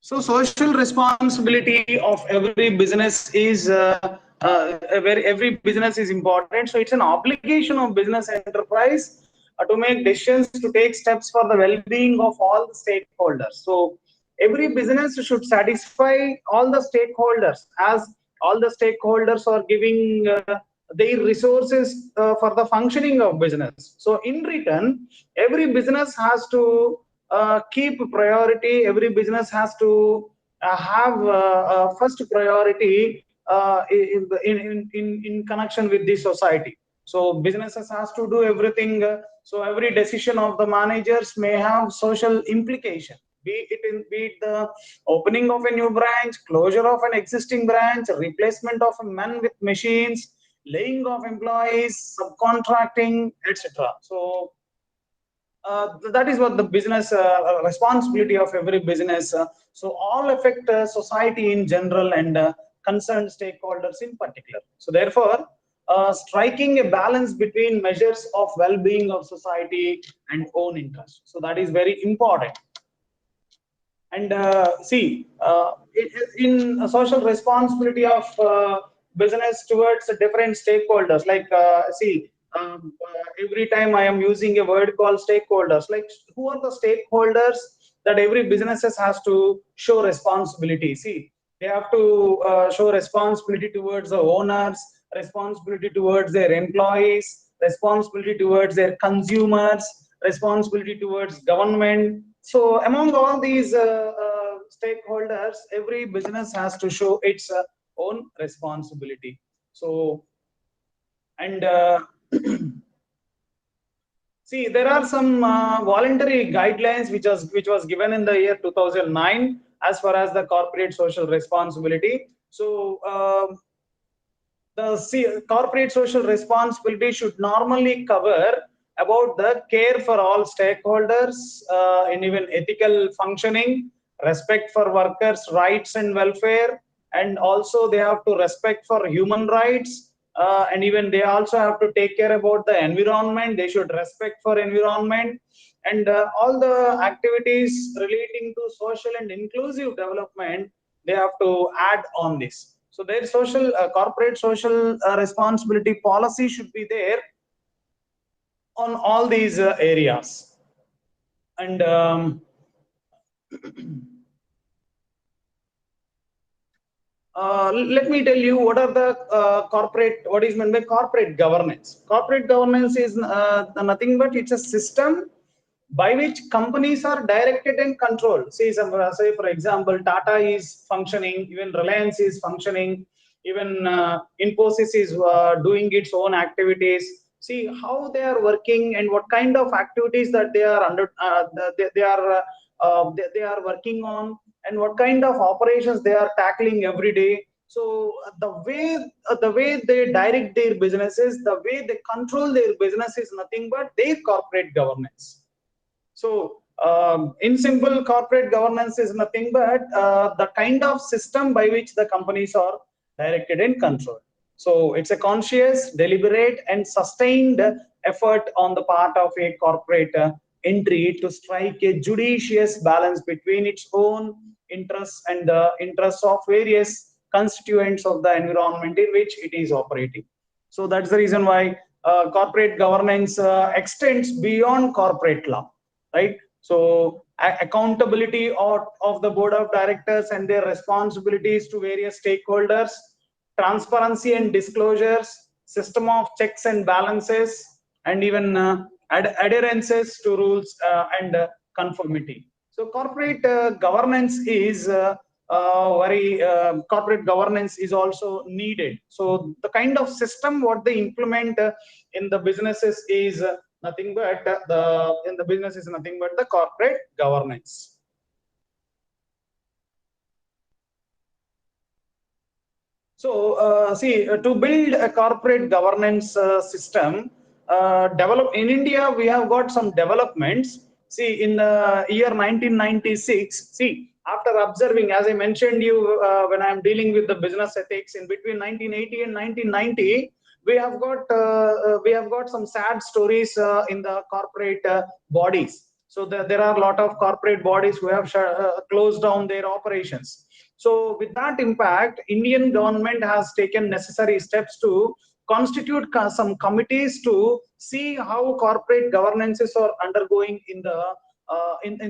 So social responsibility of every business is every business is important. So it's an obligation of business enterprise to make decisions, to take steps for the well-being of all the stakeholders. So every business should satisfy all the stakeholders, as all the stakeholders are giving their resources for the functioning of business. So in return, every business has to keep priority. Every business has to have first priority in connection with the society. So businesses has to do everything. So every decision of the managers may have social implication. Be it the opening of a new branch, closure of an existing branch, replacement of men with machines, laying off employees, subcontracting, etc. So that is what the business responsibility of every business. So all affect society in general and concerned stakeholders in particular. So therefore, striking a balance between measures of well-being of society and own interest. So that is very important. And in social responsibility of business towards different stakeholders, like every time I am using a word called stakeholders, like who are the stakeholders that every businesses has to show responsibility? See, They have to show responsibility towards the owners, responsibility towards their employees, responsibility towards their consumers, responsibility towards government. So among all these stakeholders, every business has to show its own responsibility. So, and see, there are some voluntary guidelines which was given in the year 2009 as far as the corporate social responsibility. So the corporate social responsibility should normally cover about the care for all stakeholders and even ethical functioning, respect for workers' rights and welfare, and also they have to respect for human rights, and even they also have to take care about the environment. They should respect for environment, and all the activities relating to social and inclusive development, they have to add on this. So their social corporate social responsibility policy should be there on all these areas. And let me tell you what are the what is meant by corporate governance. Corporate governance is nothing but it's a system by which companies are directed and controlled. Say for example, Tata is functioning, even Reliance is functioning, even Infosys is doing its own activities. See how they are working and what kind of activities that they are they are working on, and what kind of operations they are tackling every day. So the way they direct their businesses, the way they control their business is nothing but their corporate governance. So in simple, corporate governance is nothing but the kind of system by which the companies are directed and controlled. So it's a conscious, deliberate, and sustained effort on the part of a corporate entry to strike a judicious balance between its own interests and the interests of various constituents of the environment in which it is operating. So that's the reason why corporate governance extends beyond corporate law, right? So accountability of the board of directors and their responsibilities to various stakeholders, transparency and disclosures, system of checks and balances, and even adherences to rules and conformity. So corporate governance is corporate governance is also needed. So the kind of system what they implement in the businesses is nothing but the corporate governance. So to build a corporate governance system, develop in India, we have got some developments. See, in the year 1996, see, after observing, as I mentioned you when I am dealing with the business ethics, in between 1980 and 1990, we have got some sad stories in the corporate bodies. So there are a lot of corporate bodies who have closed down their operations. So with that impact, Indian government has taken necessary steps to constitute some committees to see how corporate governances are undergoing in the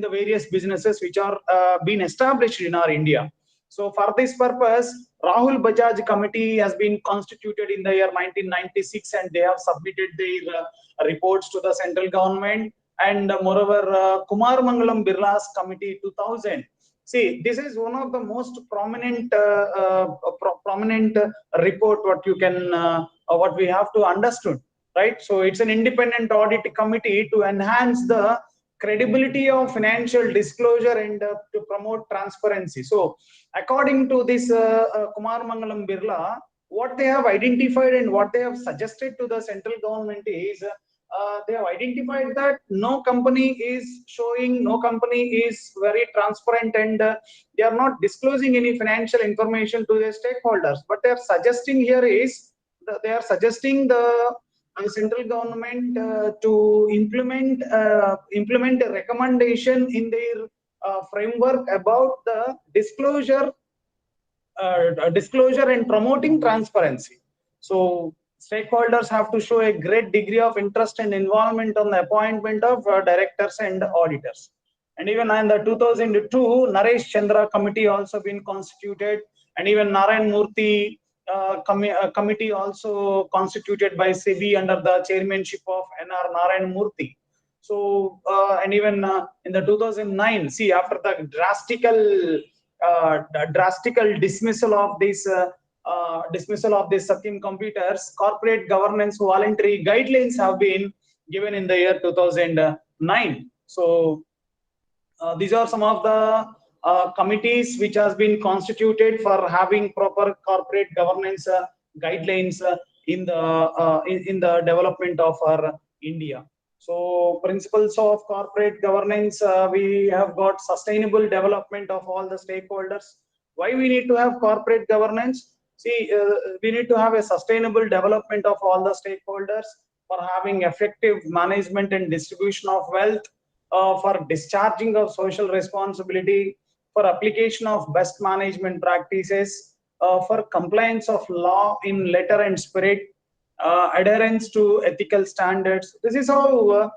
various businesses which are being established in our India. So for this purpose, Rahul Bajaj committee has been constituted in the year 1996, and they have submitted their reports to the central government. And moreover, Kumar Mangalam Birla's committee 2000. See, this is one of the most prominent report what we have to understood, right? So it's an independent audit committee to enhance the credibility of financial disclosure and to promote transparency. So according to this Kumar Mangalam Birla, what they have identified and what they have suggested to the central government is they have identified that no company is very transparent, and they are not disclosing any financial information to their stakeholders. What they are suggesting here is they are suggesting the central government to implement a recommendation in their framework about the disclosure and promoting transparency. So stakeholders have to show a great degree of interest and involvement on the appointment of directors and auditors. And even in the 2002, Naresh Chandra committee also been constituted, and even Narayan Murthy committee also constituted by SEBI under the chairmanship of NR Narayan Murthy. So and even in the 2009, see, after the drastical dismissal of these Satyam computers, corporate governance voluntary guidelines have been given in the year 2009. So these are some of the committees which has been constituted for having proper corporate governance guidelines in the development of our India. So principles of corporate governance, we have got sustainable development of all the stakeholders. Why we need to have corporate governance? See, we need to have a sustainable development of all the stakeholders for having effective management and distribution of wealth, for discharging of social responsibility, for application of best management practices, for compliance of law in letter and spirit, adherence to ethical standards. This is how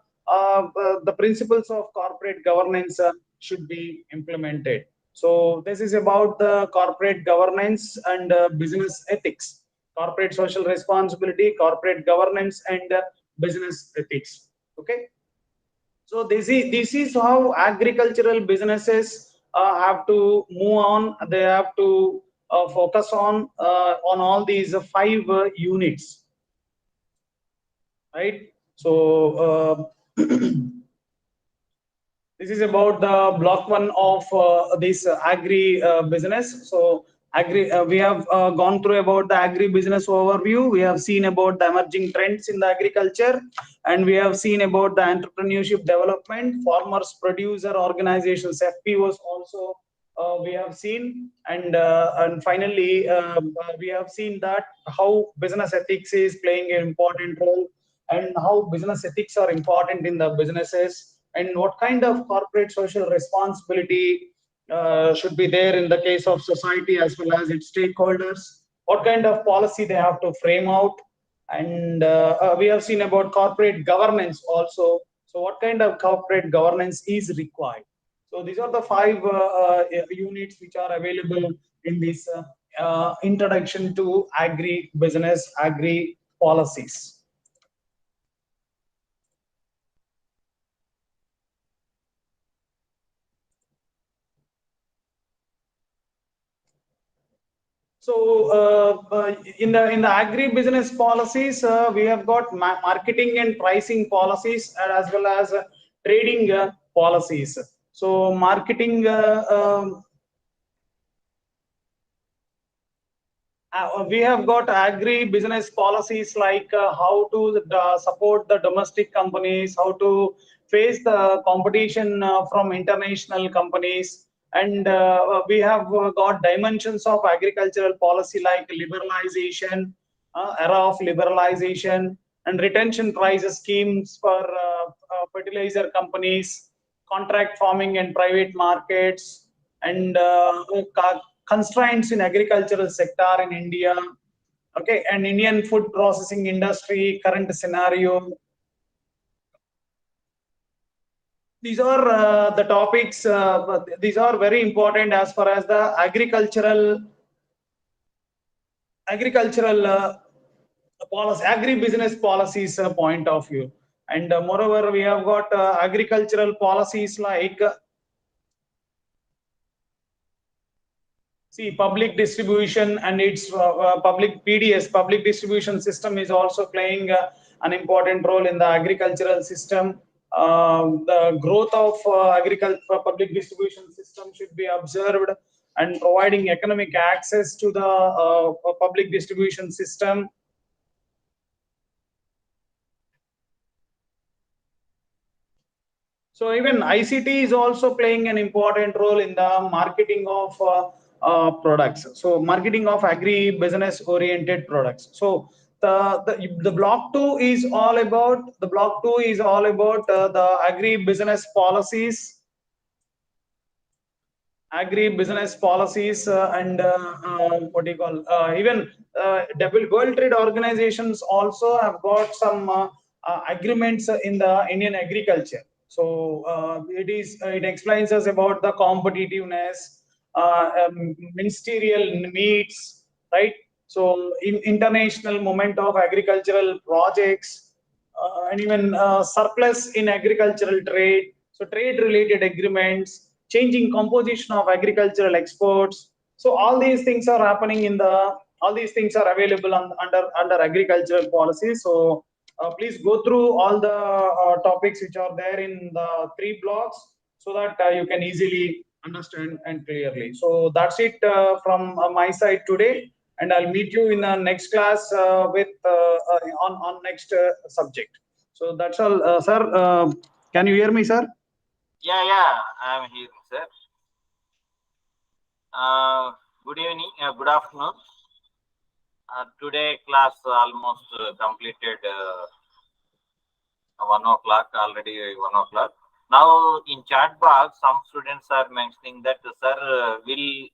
the principles of corporate governance should be implemented. So this is about the corporate governance and business ethics, corporate social responsibility, corporate governance, and business ethics. Okay. So this is how agricultural businesses have to move on. They have to focus on all these 5 units, right? So this is about the block 1 of this agri business. So we have gone through about the agri business overview. We have seen about the emerging trends in the agriculture, and we have seen about the entrepreneurship development, farmers producer organizations, FPOs also we have seen, and finally we have seen that how business ethics is playing an important role, and how business ethics are important in the businesses, and what kind of corporate social responsibility should be there in the case of society as well as its stakeholders, what kind of policy they have to frame out, and we have seen about corporate governance also. So what kind of corporate governance is required? So these are the 5 units which are available in this introduction to agri business, agri policies. So in the agri business policies, we have got marketing and pricing policies, as well as trading policies. So marketing we have got agri business policies like how to support the domestic companies, how to face the competition from international companies, and we have got dimensions of agricultural policy like liberalization, era of liberalization, and retention prices schemes for fertilizer companies, contract farming and private markets, and constraints in agricultural sector in India. Okay, and Indian food processing industry current scenario. These are the topics. These are very important as far as the agricultural policy, agri-business policies point of view. And moreover, we have got agricultural policies like see, public distribution and its public PDS, public distribution system, is also playing an important role in the agricultural system. The growth of public distribution system should be observed, and providing economic access to the public distribution system. So even ICT is also playing an important role in the marketing of products. So marketing of agri-business oriented products. So the block 2 is all about the agri-business policies. Agri-business policies and what do you call even World Trade Organizations also have got some agreements in the Indian agriculture. So it explains us about the competitiveness, ministerial meets, right? So international moment of agricultural projects, and even surplus in agricultural trade. So trade related agreements, changing composition of agricultural exports. So all these things are happening all these things are available under agricultural policy. So please go through all the topics which are there in the 3 blocks, so that you can easily understand and clearly. So that's it from my side today, and I'll meet you in the next class with on next subject. So that's all, sir. Can you hear me, sir? Yeah, I'm here, sir. Good evening, good afternoon. Today class almost completed 1 o'clock, already 1 o'clock. Now in chat box, some students are mentioning that, sir, will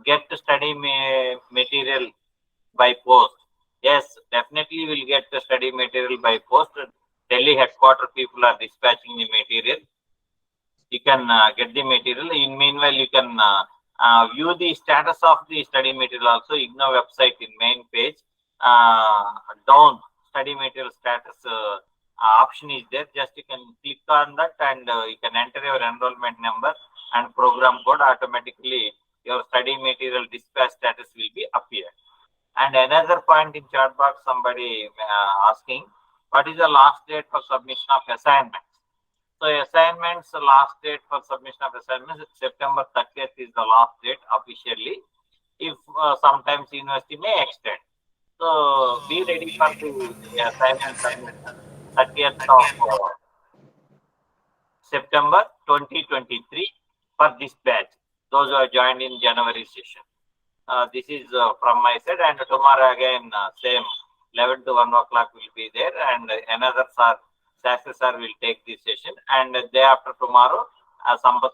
get study material by post. Yes, definitely will get the study material by post. Delhi headquarter people are dispatching the material. You can get the material. In meanwhile, you can view the status of the study material also. IGNOU website in main page, down study material status option is there. Just you can click on that, and you can enter your enrollment number and program code. Automatically your study material dispatch status will be appear. And another point in chat box, somebody asking, what is the last date for submission of assignments? So assignments, last date for submission of assignments, September 30th is the last date officially. If sometimes university may extend. So be ready for the assignment submission 30th of September 2023 for this batch. Those who are joined in January session. This is from my side, and tomorrow again same 11 to 1 o'clock will be there, and another Sastry sir will take this session, and day after tomorrow Sambat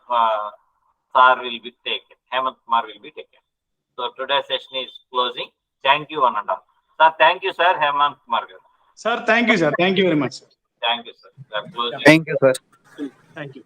sir will be taken, Hemant Kumar will be taken. So today's session is closing. Thank you one and all. Sir, thank you, sir. Hemant Kumar. Sir, thank you, sir. Thank you very much, sir. Thank you, sir. Thank you, sir. Thank you.